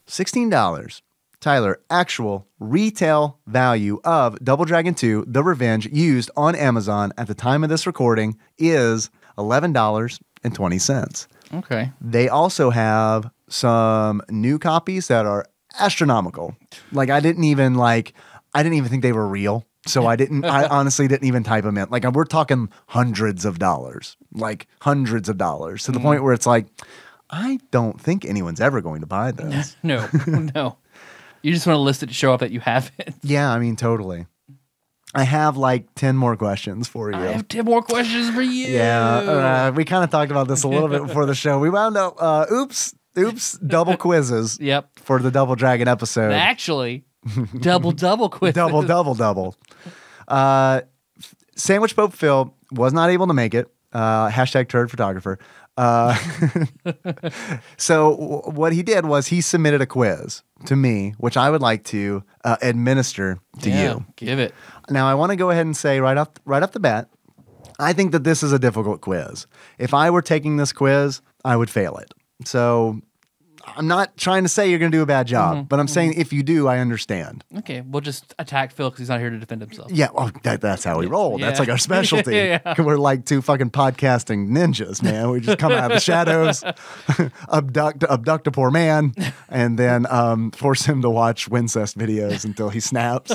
$16. Tyler, actual retail value of Double Dragon 2, The Revenge, used on Amazon at the time of this recording is $11.20. Okay. They also have some new copies that are astronomical. Like, I didn't even think they were real. So I honestly didn't even type them in. Like, we're talking hundreds of dollars, to the point where it's like, I don't think anyone's ever going to buy this. No. You just want to list it to show up that you have it. Yeah, I mean, totally. I have like 10 more questions for you. I have 10 more questions for you. Yeah, we kind of talked about this a little bit before the show. We wound up, oops, double quizzes. Yep. For the Double Dragon episode. Actually, double quiz. Double. Sandwich Pope Phil was not able to make it. Hashtag turd photographer. So what he did was he submitted a quiz to me, which I would like to administer to you. Give it. Now, I want to go ahead and say right off the bat, I think that this is a difficult quiz. If I were taking this quiz, I would fail it. So I'm not trying to say you're going to do a bad job, but I'm saying if you do, I understand. Okay, we'll just attack Phil because he's not here to defend himself. Yeah, well, that's how we roll. That's Yeah. like our specialty. Yeah. We're like 2 fucking podcasting ninjas, man. We just come out of the shadows, abduct a poor man, and then force him to watch Wincest videos until he snaps.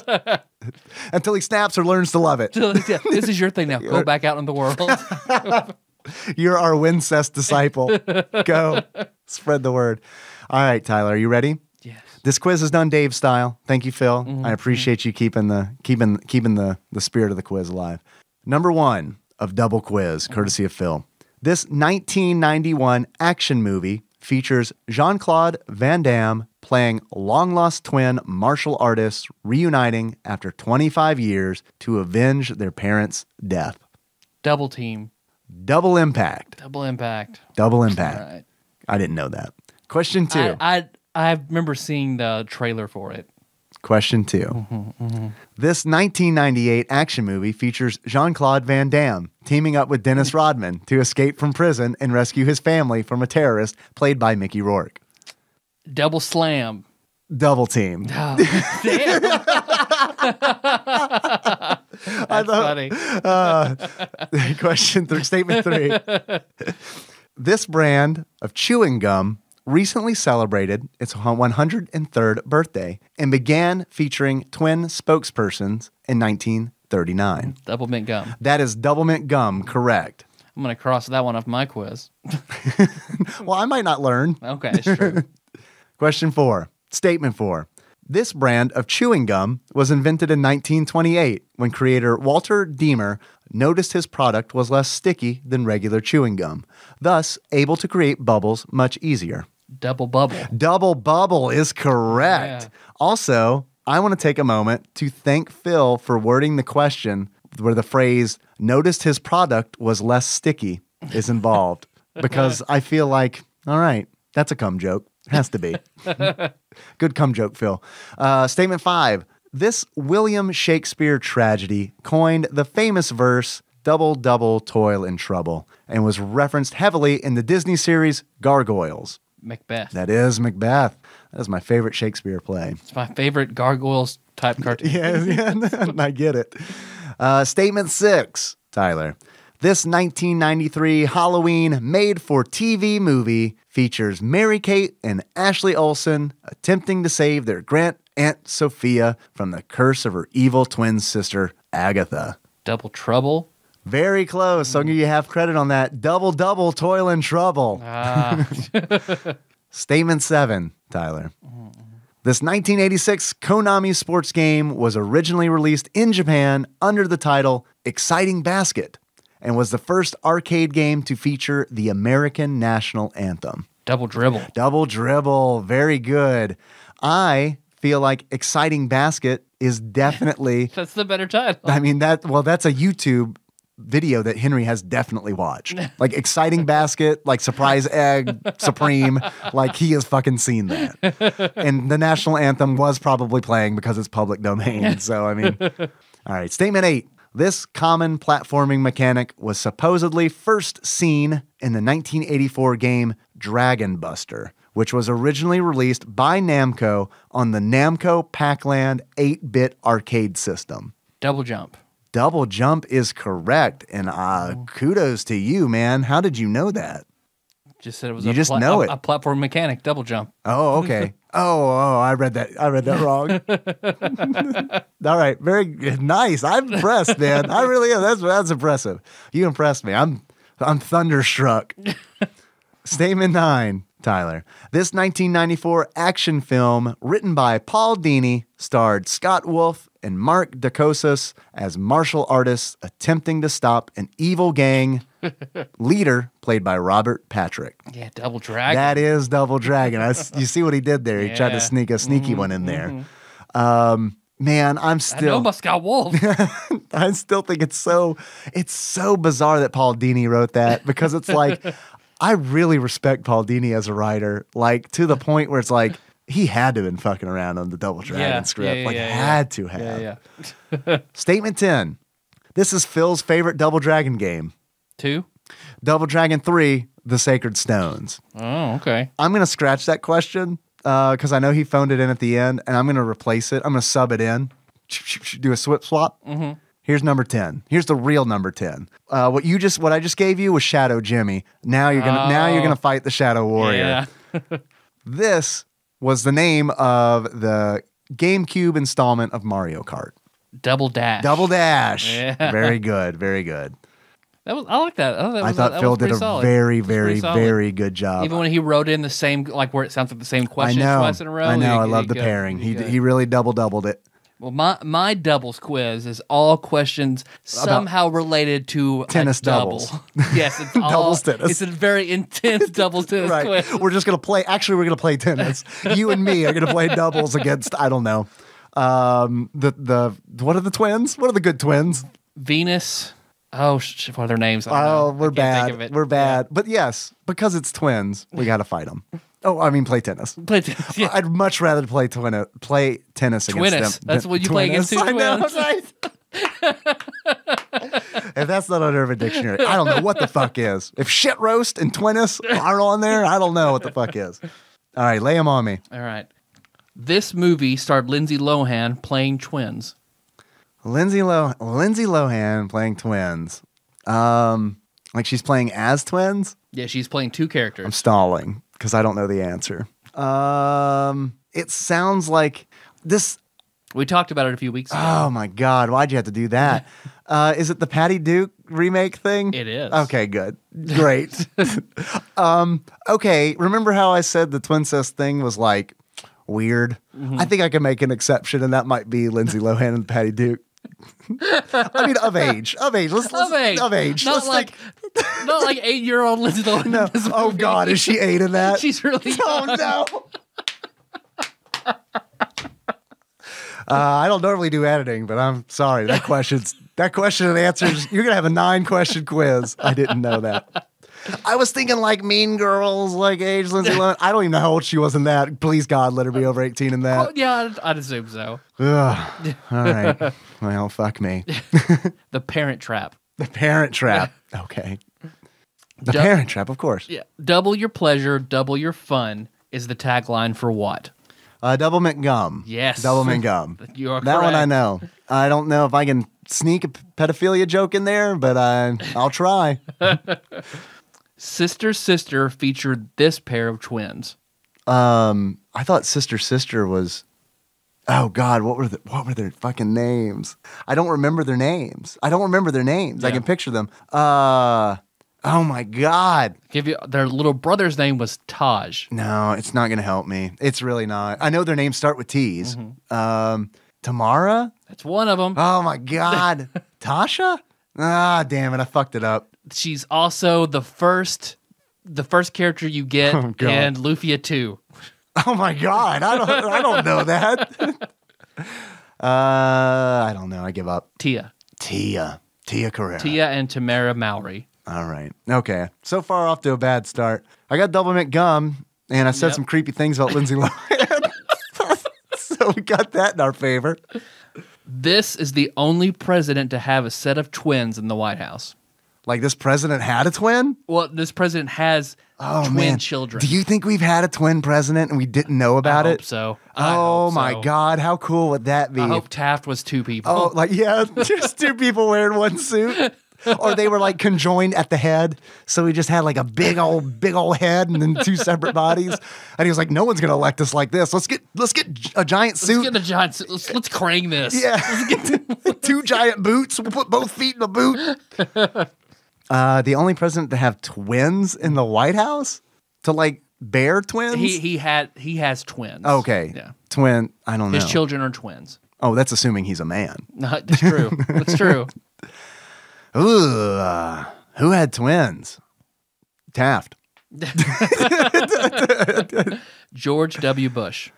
Until he snaps or learns to love it. This is your thing now. Go back out in the world. You're our Wincest disciple. Go. Spread the word. All right, Tyler, are you ready? Yes. This quiz is done Dave style. Thank you, Phil. I appreciate you keeping the spirit of the quiz alive. Number 1 of Double Quiz, courtesy of Phil. This 1991 action movie features Jean-Claude Van Damme playing long-lost twin martial artists reuniting after 25 years to avenge their parents' death. Double team. Double Impact. Double impact. Double Impact. All right. I didn't know that. Question 2. I remember seeing the trailer for it. Question 2. This 1998 action movie features Jean-Claude Van Damme teaming up with Dennis Rodman to escape from prison and rescue his family from a terrorist played by Mickey Rourke. Double slam. Double Team. Oh, damn. That's funny. Question 3. Statement 3. This brand of chewing gum recently celebrated its 103rd birthday and began featuring twin spokespersons in 1939. Double mint gum. That is Double Mint Gum, correct. I'm going to cross that one off my quiz. Well, I might not learn. Okay, it's true. Question 4. Statement 4. This brand of chewing gum was invented in 1928 when creator Walter Deemer noticed his product was less sticky than regular chewing gum, thus able to create bubbles much easier. Double bubble. Double bubble is correct. Yeah. Also, I want to take a moment to thank Phil for wording the question where the phrase noticed his product was less sticky is involved because I feel like, all right, that's a cum joke. Has to be. Good cum joke, Phil. Statement 5. This William Shakespeare tragedy coined the famous verse, double, double, toil and trouble, and was referenced heavily in the Disney series Gargoyles. Macbeth. That is Macbeth. That is my favorite Shakespeare play. It's my favorite gargoyles type cartoon. Yeah, I get it. Statement 6, Tyler. This 1993 Halloween made-for-TV movie features Mary-Kate and Ashley Olsen attempting to save their Aunt Sophia from the curse of her evil twin sister, Agatha. Double Trouble? Very close. I'll give you half credit on that. Double, toil and trouble. Statement 7, Tyler. This 1986 Konami sports game was originally released in Japan under the title Exciting Basket and was the first arcade game to feature the American national anthem. Double Dribble. Double Dribble. Very good. I feel like Exciting Basket is definitely... That's the better title. I mean, that's a YouTube video that Henry has definitely watched. Like Exciting Basket, like Surprise Egg, Supreme, like he has fucking seen that. And the national anthem was probably playing because it's public domain. So, I mean, all right. Statement 8. This common platforming mechanic was supposedly first seen in the 1984 game Dragon Buster, which was originally released by Namco on the Namco Pac-Land 8-bit arcade system. Double Jump. Double Jump is correct, and kudos to you, man. How did you know that? Just said it was a platform mechanic. Double Jump. Oh, okay. I read that wrong. All right, very good. Nice. I'm impressed, man. I really am. That's impressive. You impressed me. I'm thunderstruck. Statement 9, Tyler. This 1994 action film written by Paul Dini starred Scott Wolf and Mark Dacascos as martial artists attempting to stop an evil gang leader played by Robert Patrick. Yeah, Double Dragon. That is Double Dragon. You see what he did there? He tried to sneak a sneaky one in there. Man, I know about Scott Wolf. I still think it's so bizarre that Paul Dini wrote that, because it's like, I really respect Paul Dini as a writer, like to the point where it's like, he had to have been fucking around on the Double Dragon script. Had to have. Yeah. Statement 10. This is Phil's favorite Double Dragon game. 2? Double Dragon 3, The Sacred Stones. Oh, okay. I'm going to scratch that question because I know he phoned it in at the end, and I'm going to replace it. I'm going to sub it in. Do a swap. Mm-hmm. Here's number 10. Here's the real number 10. What I just gave you was Shadow Jimmy. Now you're gonna fight the Shadow Warrior. Yeah. This was the name of the GameCube installment of Mario Kart. Double Dash. Double Dash. Yeah. Very good. Very good. I like that. I thought Phil did a very, very, very good job. Even when he wrote in the same, like where it sounds like the same question twice in a row. I know. I love the pairing. He really doubled it. Well, my doubles quiz is all questions somehow related to tennis a double. Doubles. Yes, it's all doubles tennis. It's a very intense doubles tennis quiz. We're just gonna play. Actually, we're gonna play tennis. You and me are gonna play doubles against, I don't know. The what are the twins? What are the good twins? Venus. Oh, what are their names? We're bad. We're bad. Yeah. But yes, because it's twins, we got to fight them. Oh, I mean, play tennis. Play tennis. Yeah. I'd much rather play tennis against them. That's what you play against two twins. I know, right? If that's not on Urban Dictionary, I don't know what the fuck is. If shit roast and twinnis aren't on there, I don't know what the fuck is. All right, lay them on me. All right. This movie starred Lindsay Lohan playing twins. Lindsay Lohan playing twins. Like she's playing as twins? Yeah, she's playing two characters. I'm stalling because I don't know the answer. It sounds like this. We talked about it a few weeks ago. Oh my God, why'd you have to do that? Is it the Patty Duke remake thing? It is. Okay, good. Great. Okay, remember how I said the Twincest thing was like weird? Mm-hmm. I think I can make an exception, and that might be Lindsay Lohan and Patty Duke. I mean, of age. Of age. Not like 8-year-old Lindsay Lohan. No. Oh God, is she 8 in that? She's really young. Oh no. I don't normally do editing, but I'm sorry. That question and answers. You're gonna have a 9-question quiz. I didn't know that. I was thinking like Mean Girls, like age Lindsay Lohan. I don't even know how old she was in that. Please God, let her be over 18 in that. Oh, yeah, I'd assume so. Ugh. All right. Well, fuck me. The Parent Trap. The Parent Trap. Okay. The Parent Trap, of course. Yeah. Double your pleasure, double your fun is the tagline for what? Double mint gum. Yes. Double mint gum. You are correct. That one I know. I don't know if I can sneak a pedophilia joke in there, but I'll try. Sister featured this pair of twins. I thought Sister was. Oh God, what were their fucking names? I don't remember their names. I Yeah. can picture them. Oh my God. Their little brother's name was Taj. No, it's not gonna help me. It's really not. I know their names start with T's. Tamara? That's one of them. Oh my God. Tasha? Ah, damn it, I fucked it up. She's also the first character you get Oh, God. in Lufia 2. Oh my God, I don't know that. I don't know. I give up. Tia Carrera. Tia and Tamara Mowry. All right. Okay. So far off to a bad start. I got double McGum, and I said Yep. some creepy things about Lindsay Lohan. So we got that in our favor. This is the only president to have a set of twins in the White House. Like this president had a twin? Well, this president has twin children. Do you think we've had a twin president and we didn't know about I it? hope so. Oh my God, how cool would that be? I hope Taft was two people. Oh, like, yeah, just two people wearing one suit. Or they were like conjoined at the head. So he just had like a big old head and then two separate bodies. And he was like, no one's going to elect us like this. Let's get a giant suit. Let's get a giant suit. Let's crane this. Yeah. Let's get two giant boots. We'll put both feet in a boot. The only president to have twins in the White House? To like bear twins? He has twins. Okay. Yeah. Twin, I don't know. His children are twins. Oh, that's assuming he's a man. No, that's true. That's true. Ooh, who had twins? Taft. George W. Bush.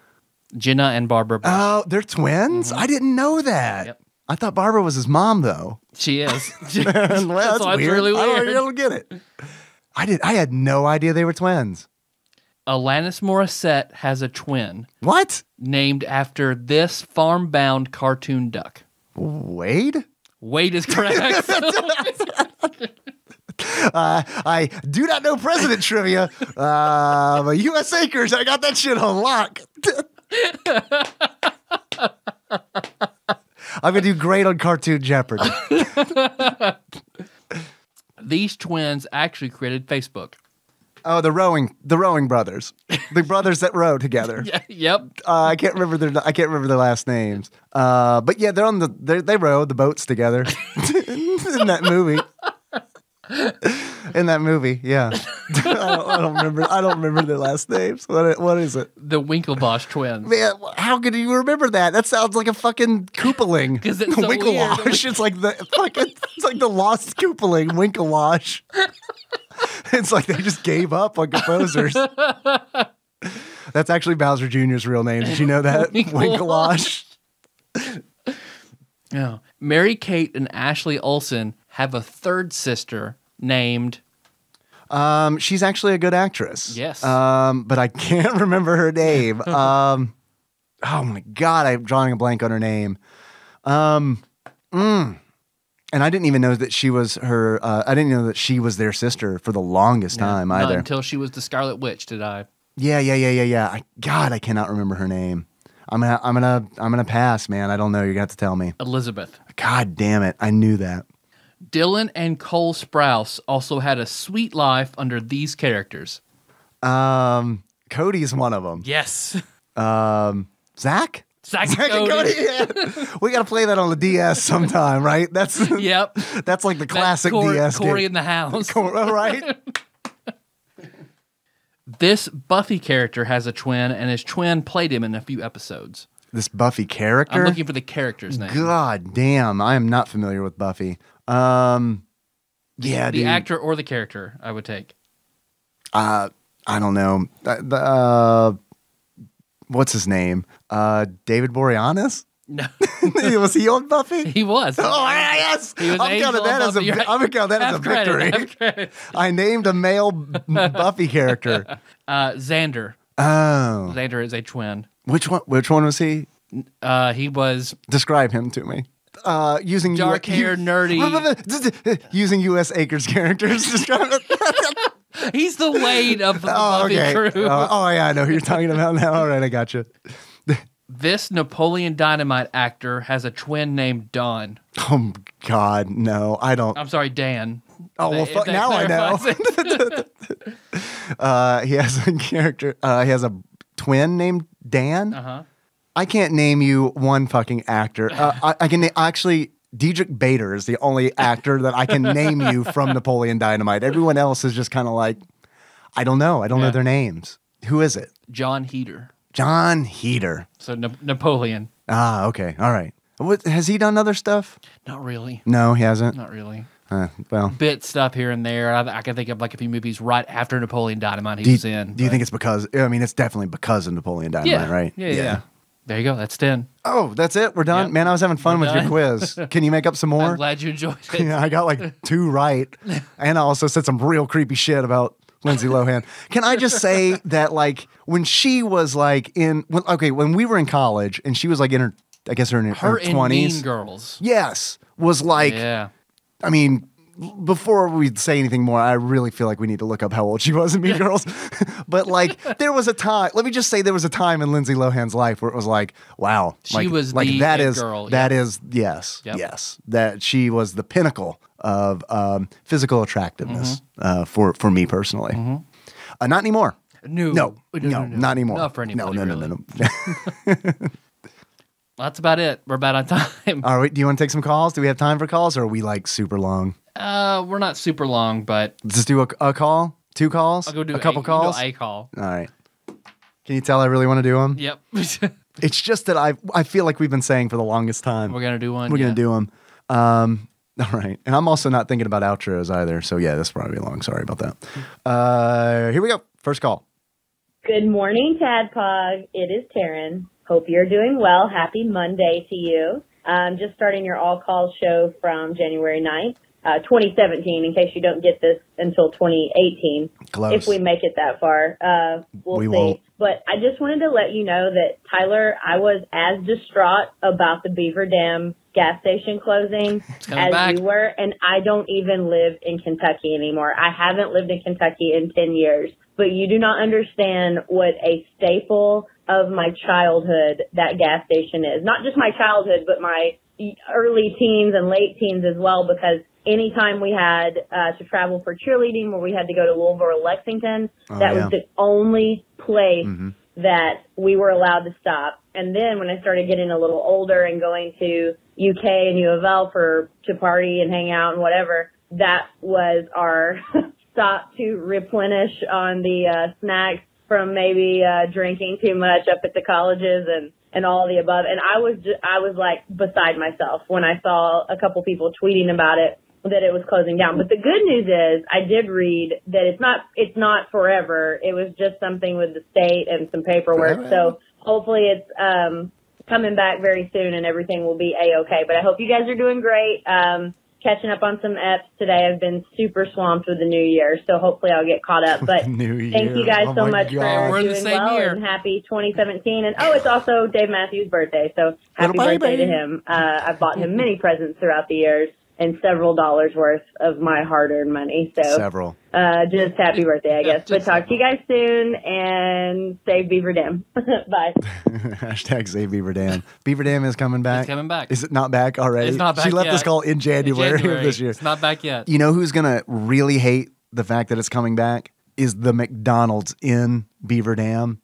Jenna and Barbara Bush. Oh, they're twins? I didn't know that. Yep. I thought Barbara was his mom, though. She is. Well, that's why it's weird. really I weird. don't get it. I had no idea they were twins. Alanis Morissette has a twin What? named after this farm-bound cartoon duck. Wade? Wade is correct. I do not know president trivia. But U.S. Acres, I got that shit on lock. I'm going to do great on Cartoon Jeopardy. These twins actually created Facebook. Oh, the rowing brothers, the brothers that row together. Yep. I can't remember their last names. But yeah, they row the boats together in that movie. In that movie, yeah. I don't remember their last names. What is it? The Winklevoss twins. Man, how could you remember that? That sounds like a fucking Koopaling. 'Cause it's so Winklewash. weird. It's like the lost Koopaling, Winklewash. It's like they just gave up on composers. That's actually Bowser Jr.'s real name. Did you know that? Winklewash. Yeah. Mary Kate and Ashley Olsen have a third sister named. She's actually a good actress. Yes. But I can't remember her name. Oh my God, I'm drawing a blank on her name. And I didn't even know that she was her. I didn't know that she was their sister for the longest time Not either. until she was the Scarlet Witch did I. Yeah. God, I cannot remember her name. I'm gonna pass, man. I don't know. You're gonna have to tell me. Elizabeth. God damn it! I knew that. Dylan and Cole Sprouse also had a sweet life under these characters. Cody's one of them. Yes. Zach. Zach Zach and and Cody. Cody. Yeah. We got to play that on the DS sometime, right? That's Yep. That's like the classic That's DS Corey game. in the house. Right? This Buffy character has a twin, and his twin played him in a few episodes. This Buffy character? I'm looking for the character's name. God damn, I am not familiar with Buffy. Yeah, The dude. actor or the character, I would take. I don't know. What's his name? David Boreanaz? No, Was he on Buffy? he was. Oh, yes! He was I'm Angel counting that on as a, Buffy. You're right. I'm gonna count that as a Half credit, victory. half credit. I named a male Buffy character. Xander. Oh, Xander is a twin. which one? Which one was he? He was Describe him to me. Using dark hair, nerdy. using U.S. Acres characters. Describe He's the Wade of the Oh, Buffy okay. crew. Oh, yeah, I know who you're talking about now. All right, I got you. This Napoleon Dynamite actor has a twin named Don. Oh, God, no. I don't. I'm sorry, Dan. Oh, well, fuck, now I know. He has a character. He has a twin named Dan. Uh-huh. I can't name you one fucking actor. I can actually. Diedrich Bader is the only actor that I can name you from Napoleon Dynamite. Everyone else is just kind of like, I don't know. I don't know their names. Who is it? John Heater. John Heater. So Napoleon. Ah, okay. All right. Has he done other stuff? Not really. No, he hasn't. Not really. Well, Bit stuff here and there. I can think of like a few movies right after Napoleon Dynamite he was in. Do you think it's because? I mean, it's definitely because of Napoleon Dynamite, right? Yeah. There you go. That's 10. Oh, that's it. We're done. Yep. Man, I was having fun with your quiz. Can you make up some more? I'm glad you enjoyed it. Yeah, I got like 2 right, and I also said some real creepy shit about Lindsay Lohan. Can I just say that like when she was like when we were in college and she was like in her 20s. Mean Girls. Yes, was like. Yeah. I mean, before we say anything more, I really feel like we need to look up how old she was in Mean Girls. But like, there was a time. Let me just say, there was a time in Lindsay Lohan's life where it was like, wow, she was like the that is girl. That is yes, that she was the pinnacle of physical attractiveness for me personally. Not anymore. No, not anymore. Not for anybody. No. That's about it. We're about on time. All right. Do you want to take some calls? Do we have time for calls, or are we like super long? We're not super long, but let's just do a call, 2 calls, I'll go do a couple calls. A call. All right. Can you tell I really want to do them? Yep. It's just that I feel like we've been saying for the longest time. We're gonna do one. We're gonna do them. All right. And I'm also not thinking about outros either. So yeah, this will probably be long. Sorry about that. Here we go. First call. Good morning, TADPOG. It is Taryn. Hope you're doing well. Happy Monday to you. Just starting your all-call show from January 9th, 2017, in case you don't get this until 2018. Close. If we make it that far. We'll see. Won't. But I just wanted to let you know that, Tyler, I was as distraught about the Beaver Dam gas station closing as you were, and I don't even live in Kentucky anymore. I haven't lived in Kentucky in 10 years. But you do not understand what a staple of my childhood that gas station is. Not just my childhood, but my early teens and late teens as well, because anytime we had to travel for cheerleading, where we had to go to Louisville or Lexington, that was the only place that we were allowed to stop. And then when I started getting a little older and going to UK and U of L to party and hang out and whatever, that was our stop to replenish on the snacks from maybe drinking too much up at the colleges and all of the above. And I was like beside myself when I saw a couple people tweeting about it, that it was closing down. But the good news is I did read that it's not forever. It was just something with the state and some paperwork. So hopefully it's coming back very soon and everything will be A-okay. But I hope you guys are doing great. Catching up on some EPs today. I've been super swamped with the new year, so hopefully I'll get caught up. But thank you guys so much for doing well and happy 2017. And it's also Dave Matthews' birthday, so happy birthday to him. I've bought him many presents throughout the years and several dollars worth of my hard-earned money. So several. Just happy birthday, I guess. But talk to you guys soon and save Beaver Dam. Bye. Hashtag save Beaver Dam. Beaver Dam is coming back. It's coming back. Is it not back already? It's not back She left yet. this call in January of this year. It's not back yet. You know who's going to really hate the fact that it's coming back? Is the McDonald's in Beaver Dam.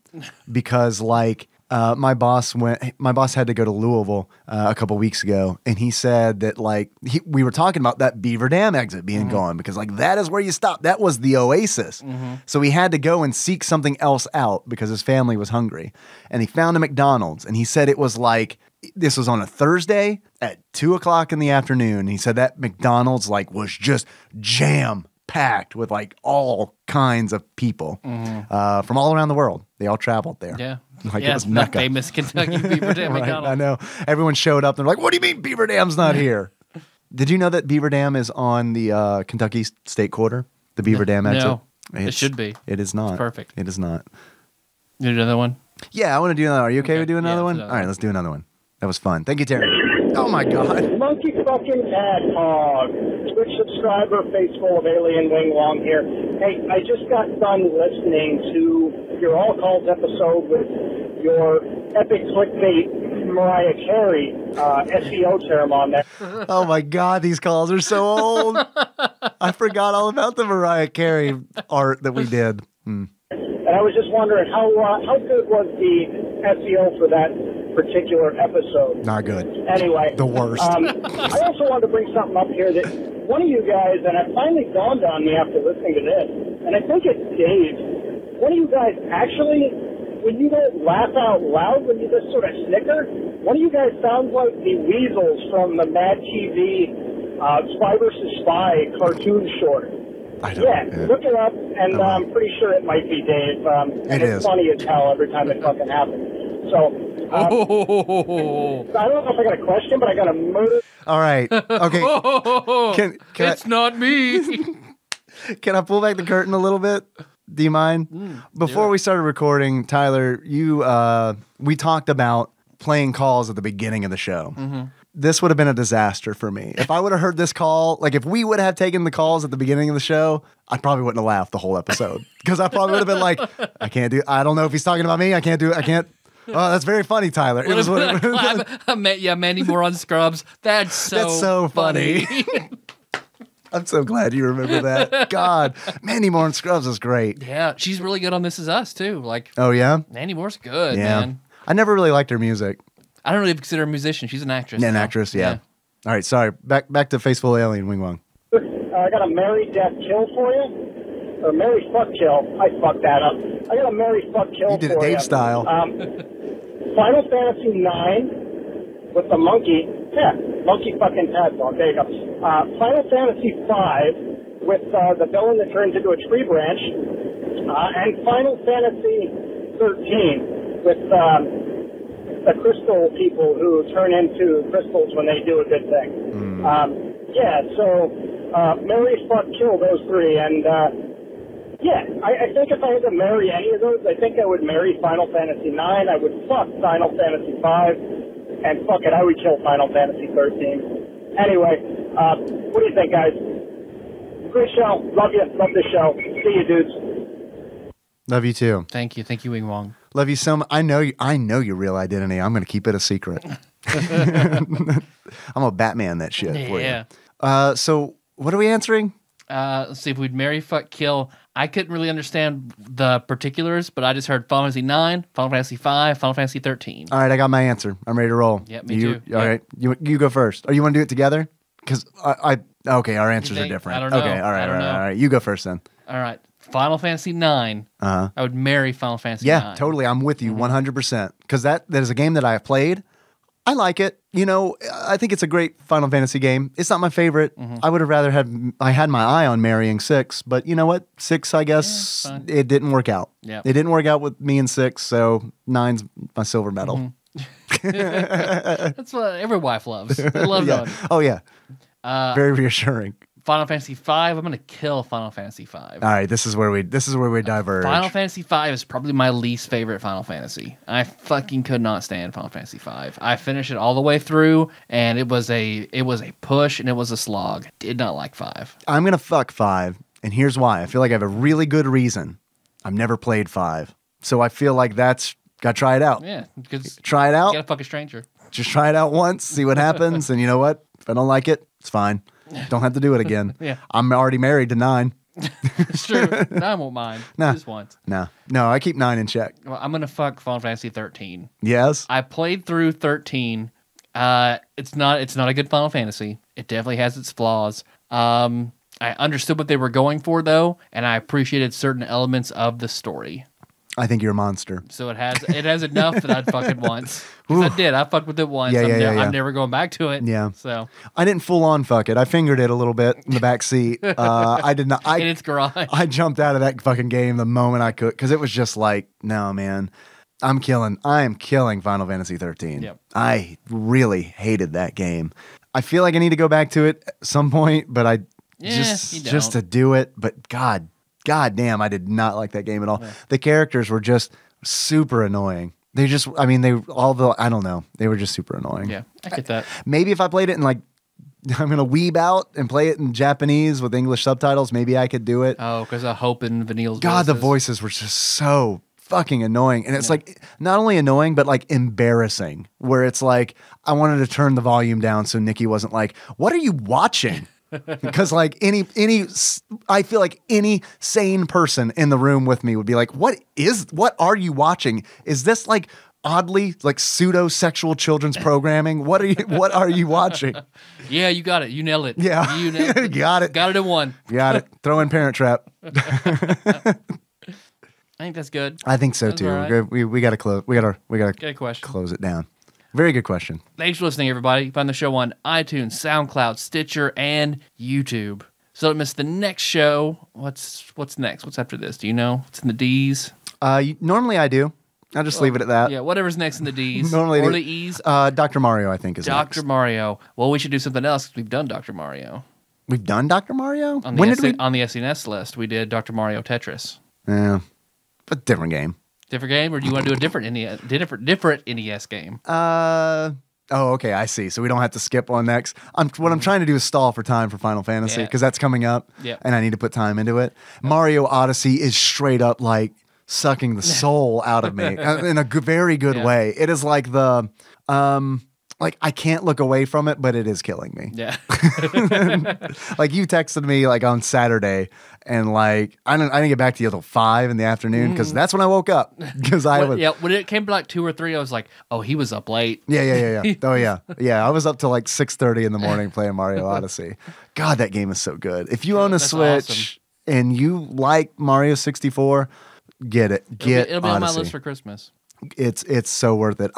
Because like, my boss had to go to Louisville a couple weeks ago, and he said that like we were talking about that Beaver Dam exit being gone because like that is where you stop. That was the oasis. So he had to go and seek something else out because his family was hungry, and he found a McDonald's, and he said it was like this was on a Thursday at 2:00 in the afternoon. He said that McDonald's like was just jam packed with like all kinds of people from all around the world. They all traveled there. Yeah. Like it was Mecca. Famous Kentucky Beaver Dam Right, McDonald's. I know. Everyone showed up. They're like, what do you mean Beaver Dam's not here? Did you know that Beaver Dam is on the Kentucky state quarter? The Beaver Dam exit? No, it should be. It is not. It's perfect. It is not. You do another one? Yeah, I want to do another. Are you okay with doing another one? another All right, let's do another one. That was fun. Thank you, Terry. Oh, my God. Monkey fucking TADPOG. Twitch subscriber, face full of alien wing long here. Hey, I just got done listening to your All Calls episode with your epic clickbait Mariah Carey SEO term on there. Oh my God, these calls are so old. I forgot all about the Mariah Carey art that we did. And I was just wondering how good was the SEO for that particular episode? Not good. Anyway, The worst. I also wanted to bring something up here that one of you guys, and it finally dawned on me after listening to this, and I think it's Dave. One of you guys actually, when you don't laugh out loud, when you just sort of snicker, one of you guys sounds like the weasels from the Mad TV Spy vs. Spy cartoon short. Look it up, and I'm pretty sure it might be Dave. And it's funny as hell every time it fucking happens. So, I don't know if I got a question, but I got a murder. All right. Okay. It's not me. Can I pull back the curtain a little bit? Do you mind? Before we started recording, Tyler, we talked about playing calls at the beginning of the show. This would have been a disaster for me. If I would have heard this call, like if we would have taken the calls at the beginning of the show, I probably wouldn't have laughed the whole episode. Because I probably would have been like, I don't know if he's talking about me. I can't. Oh, that's very funny, Tyler. It was Mandy Moore on Scrubs. That's so funny. I'm so glad you remember that. God, Mandy Moore on Scrubs is great. Yeah, she's really good on This Is Us too. Like, oh yeah, Mandy Moore's good, man. I never really liked her music. I don't really consider her a musician. She's an actress. An actress, yeah. All right, sorry. Back to Faceful Alien, Wing Wong. I got a marry, death, kill for you. Or marry, fuck, kill. I fucked that up. I got a marry, fuck, kill for you. You did it Dave style. Final Fantasy IX with the monkey. Yeah, monkey fucking TADPOG. There you go. Final Fantasy V with the villain that turns into a tree branch. And Final Fantasy 13 with the crystal people who turn into crystals when they do a good thing. Marry, fuck, kill those three. And, I think if I had to marry any of those, I think I would marry Final Fantasy IX. I would fuck Final Fantasy V. And fuck it, I would kill Final Fantasy 13. Anyway, what do you think, guys? Great show. Love you. Love the show. See you, dudes. Love you, too. Thank you. Thank you, Wing Wong. Love you so much. I know your real identity. I'm going to keep it a secret. I'm a Batman that shit for you. So what are we answering? Let's see if we'd marry, fuck, kill. I couldn't really understand the particulars, but I just heard Final Fantasy 9, Final Fantasy 5, Final Fantasy 13. All right, I got my answer. I'm ready to roll. Yeah, me too. All right, you go first. Or you want to do it together? Because okay, our answers are different. I don't know. Okay, all right. You go first then. All right, Final Fantasy 9. I would marry Final Fantasy 9. Yeah, totally. I'm with you 100%. Because that is a game that I have played. I like it. You know, I think it's a great Final Fantasy game. It's not my favorite. I would have rather I had my eye on marrying 6, but you know what? 6, I guess, it didn't work out. Yeah. It didn't work out with me in 6, so 9's my silver medal. That's what every wife loves. They love that. Oh, yeah. Very reassuring. Final Fantasy V, I'm going to kill Final Fantasy V. All right, this is where we diverge. Final Fantasy V is probably my least favorite Final Fantasy. I fucking could not stand Final Fantasy V. I finished it all the way through, and it was a push, and it was a slog. Did not like 5. I'm going to fuck 5, and here's why. I feel like I have a really good reason. I've never played 5, so I feel like got to try it out. Yeah. Try it out. You got to fuck a stranger. Just try it out once, see what happens, and you know what? If I don't like it, it's fine. Don't have to do it again. Yeah. I'm already married to 9. It's true. 9 won't mind. No. Just once. No, I keep 9 in check. Well, I'm going to fuck Final Fantasy 13. Yes? I played through 13. It's not a good Final Fantasy. It definitely has its flaws. I understood what they were going for, though, and I appreciated certain elements of the story. I think you're a monster. So it has enough that I'd fuck it once. I did. I fucked with it once. I'm never going back to it. Yeah. So I didn't full on fuck it. I fingered it a little bit in the back seat. I did not. In its garage. I jumped out of that fucking game the moment I could because it was just like, no, man. I am killing Final Fantasy 13. Yep. I really hated that game. I feel like I need to go back to it at some point, but just to do it. But God damn, I did not like that game at all. Yeah. The characters were just super annoying. I don't know. They were just super annoying. Yeah, I get that. Maybe if I played it in I'm going to weeb out and play it in Japanese with English subtitles, maybe I could do it. Oh, because of Hope and Vanille's God, voices. the voices were just so fucking annoying. And it's like not only annoying, but like embarrassing, where it's like I wanted to turn the volume down so Nikki wasn't like, what are you watching? Because like I feel like any sane person in the room with me would be like, what are you watching? Is this like oddly like pseudo sexual children's programming? What are you watching? Yeah, you got it. You nailed it. Yeah. You nailed it. Got it. Got it in one. Got it. Throw in Parent Trap. I think that's good. I think so That's too. all right. We gotta close. We gotta Good question. close it down. Very good question. Thanks for listening, everybody. Find the show on iTunes, SoundCloud, Stitcher, and YouTube. So don't miss the next show. What's next? What's after this? Do you know? It's in the D's. Normally I do. I'll just leave it at that. Yeah, whatever's next in the D's. Normally or the E's. Dr. Mario, I think, is Dr. next. Mario. Well, we should do something else because we've done Dr. Mario. We've done Dr. Mario? On the on the SNS list, we did Dr. Mario Tetris. Yeah. But different game. Different game, or do you want to do a different NES game? Oh, okay, I see. So we don't have to skip on next. What I'm trying to do is stall for time for Final Fantasy because that's coming up, and I need to put time into it. Mario Odyssey is straight up like sucking the soul out of me in a very good way. It is like the like I can't look away from it, but it is killing me. Yeah. Like you texted me like on Saturday, and like I didn't get back to you until 5 in the afternoon because that's when I woke up because when it came to like 2 or 3, I was like, oh, he was up late. Yeah. Oh yeah. I was up till like 6:30 in the morning playing Mario Odyssey. God, that game is so good. If you own a Switch and you like Mario 64, get it. It'll be on my Odyssey. list for Christmas. It's so worth it.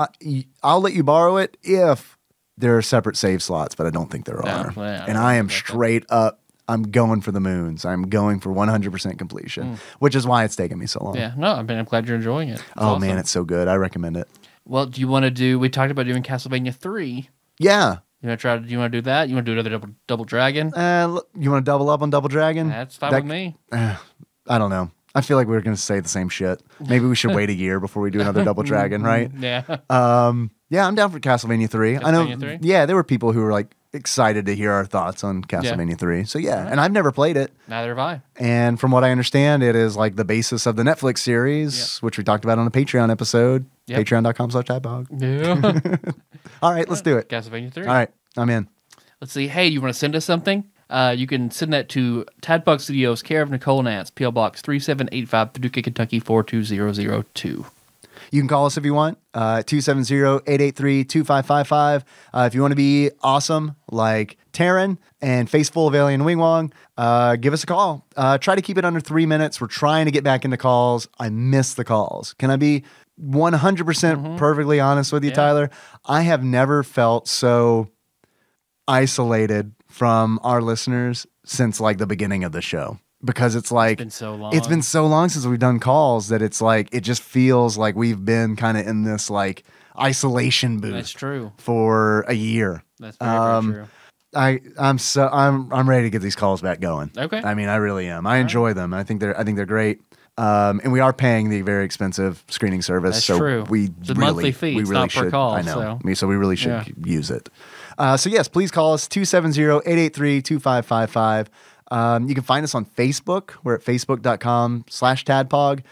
I'll let you borrow it if there are separate save slots, but I don't think there are. And I am straight up. I'm going for the moons. I'm going for 100% completion, which is why it's taken me so long. Yeah, no, I'm glad you're enjoying it. Man, it's so good. I recommend it. Well, do you want to do? We talked about doing Castlevania 3. Yeah. You want to try? Do you want to do that? You want to do another Double Dragon? You want to double up on Double Dragon? That's fine with me. I don't know. I feel like we were going to say the same shit. Maybe we should wait a year before we do another Double Dragon, right? Yeah. Yeah, I'm down for Castlevania 3. I know. 3? Yeah, there were people who were like excited to hear our thoughts on Castlevania 3. So yeah, and I've never played it. Neither have I. And from what I understand, it is like the basis of the Netflix series, which we talked about on a Patreon episode. Patreon.com/TADPOG. Yeah. All right, let's do it. Castlevania 3. All right, I'm in. Let's see. Hey, you want to send us something? You can send that to TADPOG Studios, care of Nicole Nance, P.O. Box 3785, Paducah, Kentucky 42002. You can call us if you want, 270-883-2555. If you want to be awesome like Taryn and face full of Alien Wing Wong, give us a call. Try to keep it under 3 minutes. We're trying to get back into calls. I miss the calls. Can I be 100% perfectly honest with you, Tyler? I have never felt so isolated from our listeners since like the beginning of the show, because it's like It's been so long since we've done calls that it's like it just feels like we've been kind of in this like isolation booth. That's true. For a year. That's very true. I'm ready to get these calls back going. Okay. I mean, I really am. I enjoy them. I think they're great. And we are paying the very expensive screening service. That's so true. It's a monthly fee. It's not per call. I know. So, So we really should use it. So yes, please call us 270-883-2555. You can find us on Facebook. We're at facebook.com/TADPOG.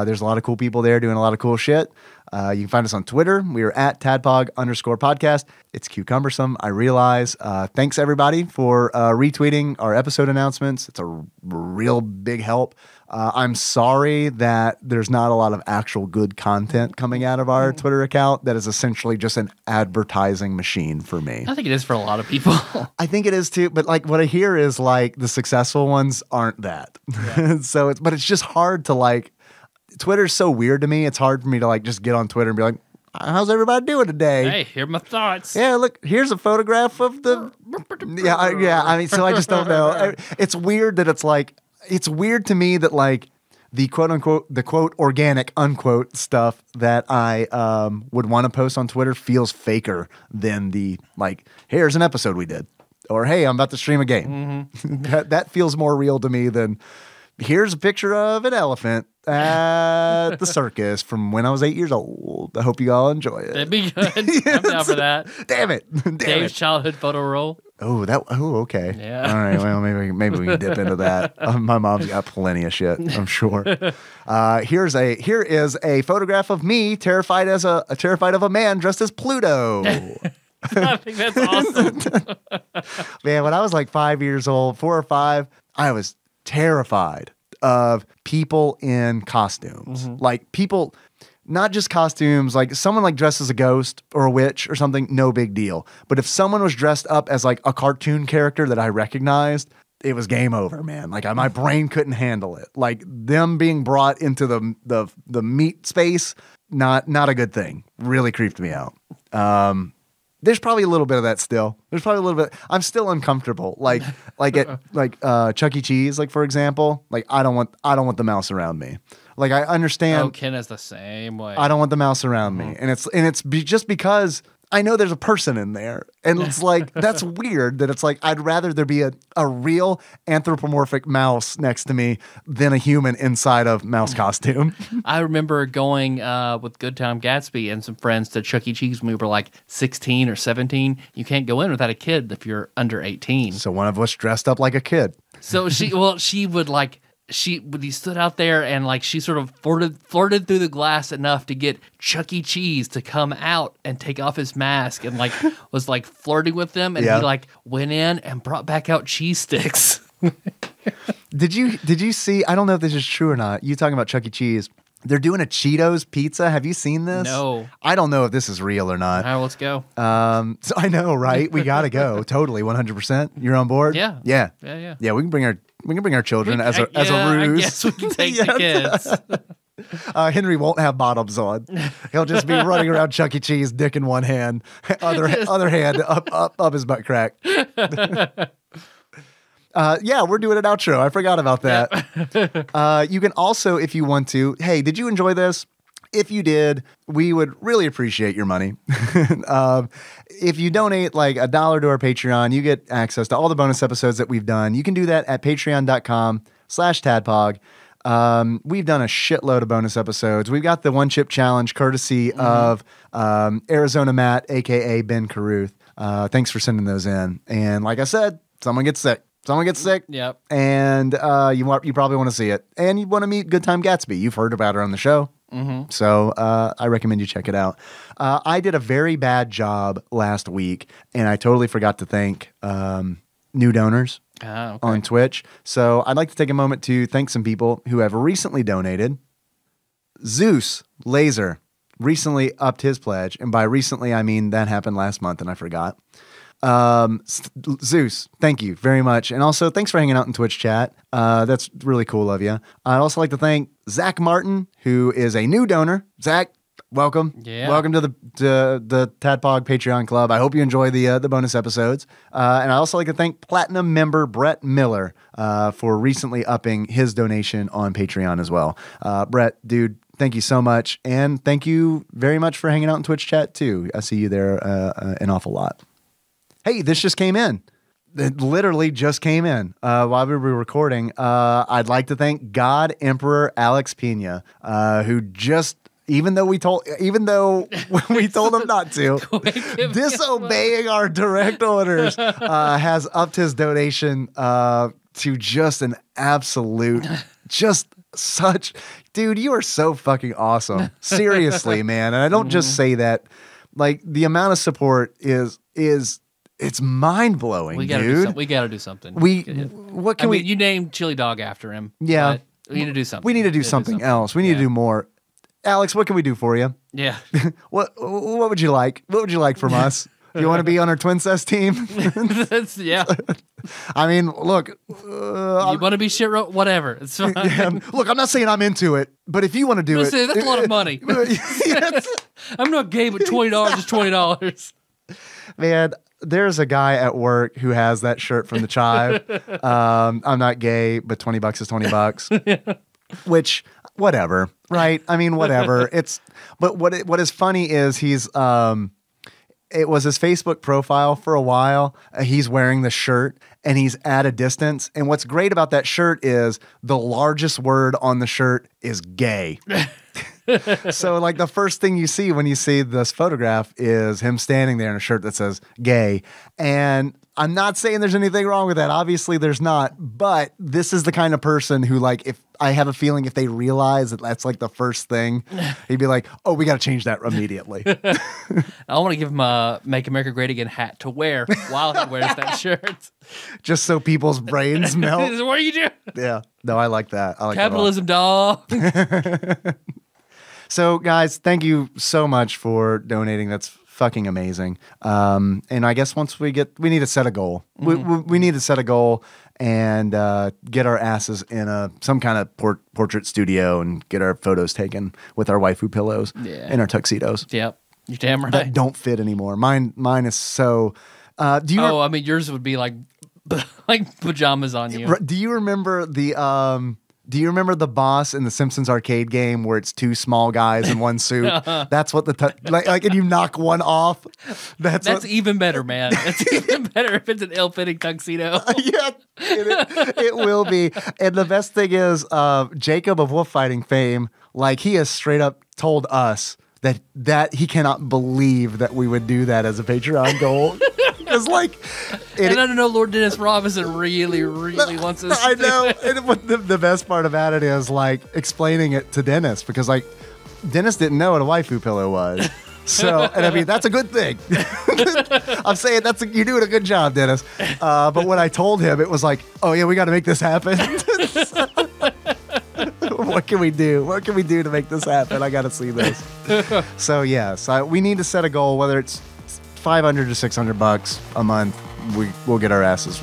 There's a lot of cool people there doing a lot of cool shit. You can find us on Twitter. We are at TADPOG_podcast. It's cumbersome, I realize. Thanks everybody for retweeting our episode announcements. It's a real big help. I'm sorry that there's not a lot of actual good content coming out of our Twitter account. That is essentially just an advertising machine for me. I think it is for a lot of people. I think it is too, but like what I hear is like the successful ones aren't that. Yeah. But it's just hard to like, Twitter's so weird to me. It's hard for me to like just get on Twitter and be like, how's everybody doing today? Hey, here are my thoughts. Yeah, look, here's a photograph of the. I mean, so I just don't know. It's weird that it's like, it's weird to me that like the quote unquote, organic unquote stuff that I would want to post on Twitter feels faker than the like, here's an episode we did, or hey, I'm about to stream a game. That feels more real to me than here's a picture of an elephant at the circus from when I was 8 years old. I hope you all enjoy it. That'd be good. I'm down for that. Damn it. Dave's childhood photo roll. Okay. Yeah. All right. Well, maybe we can dip into that. My mom's got plenty of shit, I'm sure. Here is a photograph of me terrified of a man dressed as Pluto. I think that's awesome. Man, when I was like 5 years old, 4 or 5, I was terrified of people in costumes. Like people, not just costumes, like someone like dressed as a ghost or a witch or something, no big deal. But if someone was dressed up as like a cartoon character that I recognized, it was game over, man. Like my brain couldn't handle it. Like them being brought into the meat space, not a good thing. Really creeped me out. There's probably a little bit of that still. There's probably a little bit. I'm still uncomfortable. Like at Chuck E. Cheese, like for example. Like I don't want the mouse around me. Like I understand. Oh, Ken is the same way. I don't want the mouse around me, and it's just because I know there's a person in there, and it's like that's weird that it's like I'd rather there be a real anthropomorphic mouse next to me than a human inside of mouse costume. I remember going with Good Time Gatsby and some friends to Chuck E. Cheese when we were like 16 or 17. You can't go in without a kid if you're under 18. So one of us dressed up like a kid. So she would like. He stood out there and like she sort of flirted through the glass enough to get Chuck E. Cheese to come out and take off his mask and like was like flirting with them, and he like went in and brought back out cheese sticks. Did you see? I don't know if this is true or not. You talking about Chuck E. Cheese? They're doing a Cheetos pizza. Have you seen this? No. I don't know if this is real or not. All right, let's go. So I know, right? We gotta go. Totally, 100%. You're on board? Yeah. Yeah. Yeah. We can bring our children as a ruse. I guess we can take the kids. Henry won't have bottoms on. He'll just be running around Chuck E. Cheese, dick in one hand, other hand up his butt crack. We're doing an outro. I forgot about that. You can also, if you want to, hey, did you enjoy this? If you did, we would really appreciate your money. If you donate like $1 to our Patreon, you get access to all the bonus episodes that we've done. You can do that at patreon.com/tadpog. We've done a shitload of bonus episodes. We've got the One Chip Challenge courtesy of Arizona Matt, a.k.a. Ben Caruth. Thanks for sending those in. And like I said, someone gets sick. Yep. And you probably want to see it. And you want to meet Good Time Gatsby. You've heard about her on the show. So I recommend you check it out. I did a very bad job last week, and I totally forgot to thank new donors on Twitch. So I'd like to take a moment to thank some people who have recently donated. Zeus Laser recently upped his pledge. And by recently, I mean that happened last month, and I forgot. Zeus, thank you very much. And also thanks for hanging out in Twitch chat. That's really cool of you. I'd also like to thank Zach Martin, who is a new donor. Zach, welcome. Yeah. Welcome to the Tadpog Patreon Club. I hope you enjoy the bonus episodes. And I also like to thank Platinum member Brett Miller, for recently upping his donation on Patreon as well. Brett, dude, thank you so much. And thank you very much for hanging out in Twitch chat too. I see you there, an awful lot. Hey, this just came in. It literally just came in while we were recording. I'd like to thank God Emperor Alex Pena, who just, even though we told him not to, disobeying our direct orders, has upped his donation to just an absolute, dude, you are so fucking awesome. Seriously, man. And I don't just say that. Like, the amount of support is it's mind blowing, dude. We gotta do something. You named Chili Dog after him. Yeah, we need to do something. We need to do something else. We need to do more. Alex, what can we do for you? Yeah. What would you like? What would you like from us? You want to be on our Twincest team? Yeah. I mean, look. You want to be shit? Whatever. It's fine. Yeah, look, I'm not saying I'm into it, but if you want to do it, that's a lot of money. I'm not gay, but $20 is $20. Man, there's a guy at work who has that shirt from the Chive. I'm not gay, but $20 is $20. Yeah. Which, whatever, right? I mean, whatever. But what is funny is he's it was his Facebook profile for a while. He's wearing the shirt and he's at a distance. And what's great about that shirt is the largest word on the shirt is gay. So like the first thing you see when you see this photograph is him standing there in a shirt that says gay. And I'm not saying there's anything wrong with that. Obviously, there's not. But this is the kind of person who, like, if I have a feeling if they realize that that's like the first thing, he'd be like, "Oh, we got to change that immediately." I want to give him a "Make America Great Again" hat to wear while he wears that shirt, just so people's brains melt. What are you doing? Yeah, no, I like that. I like capitalism, dog. So, guys, thank you so much for donating. That's fucking amazing. And I guess once we need to set a goal. We need to set a goal and get our asses in some kind of portrait studio and get our photos taken with our waifu pillows and our tuxedos. Yep, you're damn right. That don't fit anymore. Mine is so. I mean, yours would be like pajamas on you. Do you remember the? Do you remember the boss in the Simpsons arcade game where it's two small guys in one suit? That's what like, and you knock one off. That's even better, man. That's even better if it's an ill-fitting tuxedo. Yeah, it will be. And the best thing is, Jacob of Wolf Fighting fame, like he has straight up told us that he cannot believe that we would do that as a Patreon goal. Because like, I don't know, Lord Dennis Robinson really wants us. I know. And the best part about it is like explaining it to Dennis, because like Dennis didn't know what a waifu pillow was. So, and I mean that's a good thing. I'm saying you're doing a good job, Dennis. But when I told him, it was like, oh yeah, we got to make this happen. What can we do? What can we do to make this happen? I got to see this. So yes, we need to set a goal, whether it's $500 to $600 a month. We'll get our asses.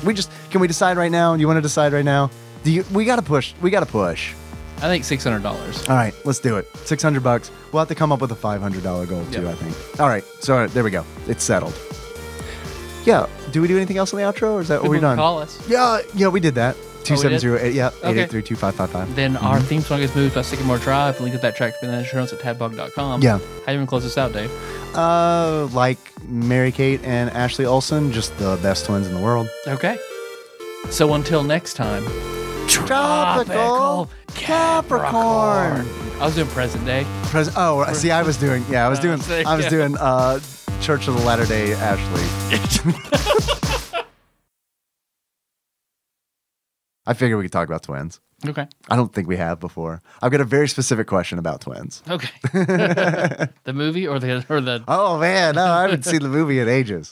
Can we decide right now? You want to decide right now? We got to push. We got to push. I think $600. All right, let's do it. $600. We'll have to come up with a $500 goal too. I think. All right, so there we go. It's settled. Yeah. Do we do anything else in the outro, or is that what we're done? Call us. Yeah, we did that. 2708, yeah, Okay. 883-2555. Then our theme song is moved by Sycamore Drive. Link to that track in the show notes at tadpog.com. Yeah. How do you even close this out, Dave? Like Mary Kate and Ashley Olsen, just the best twins in the world. Okay. So until next time, Tropical Capricorn. I was doing present day. See, I was doing Church of the Latter Day Ashley. I figured we could talk about twins. Okay. I don't think we have before. I've got a very specific question about twins. Okay. The movie or the Oh man, no, I haven't seen the movie in ages.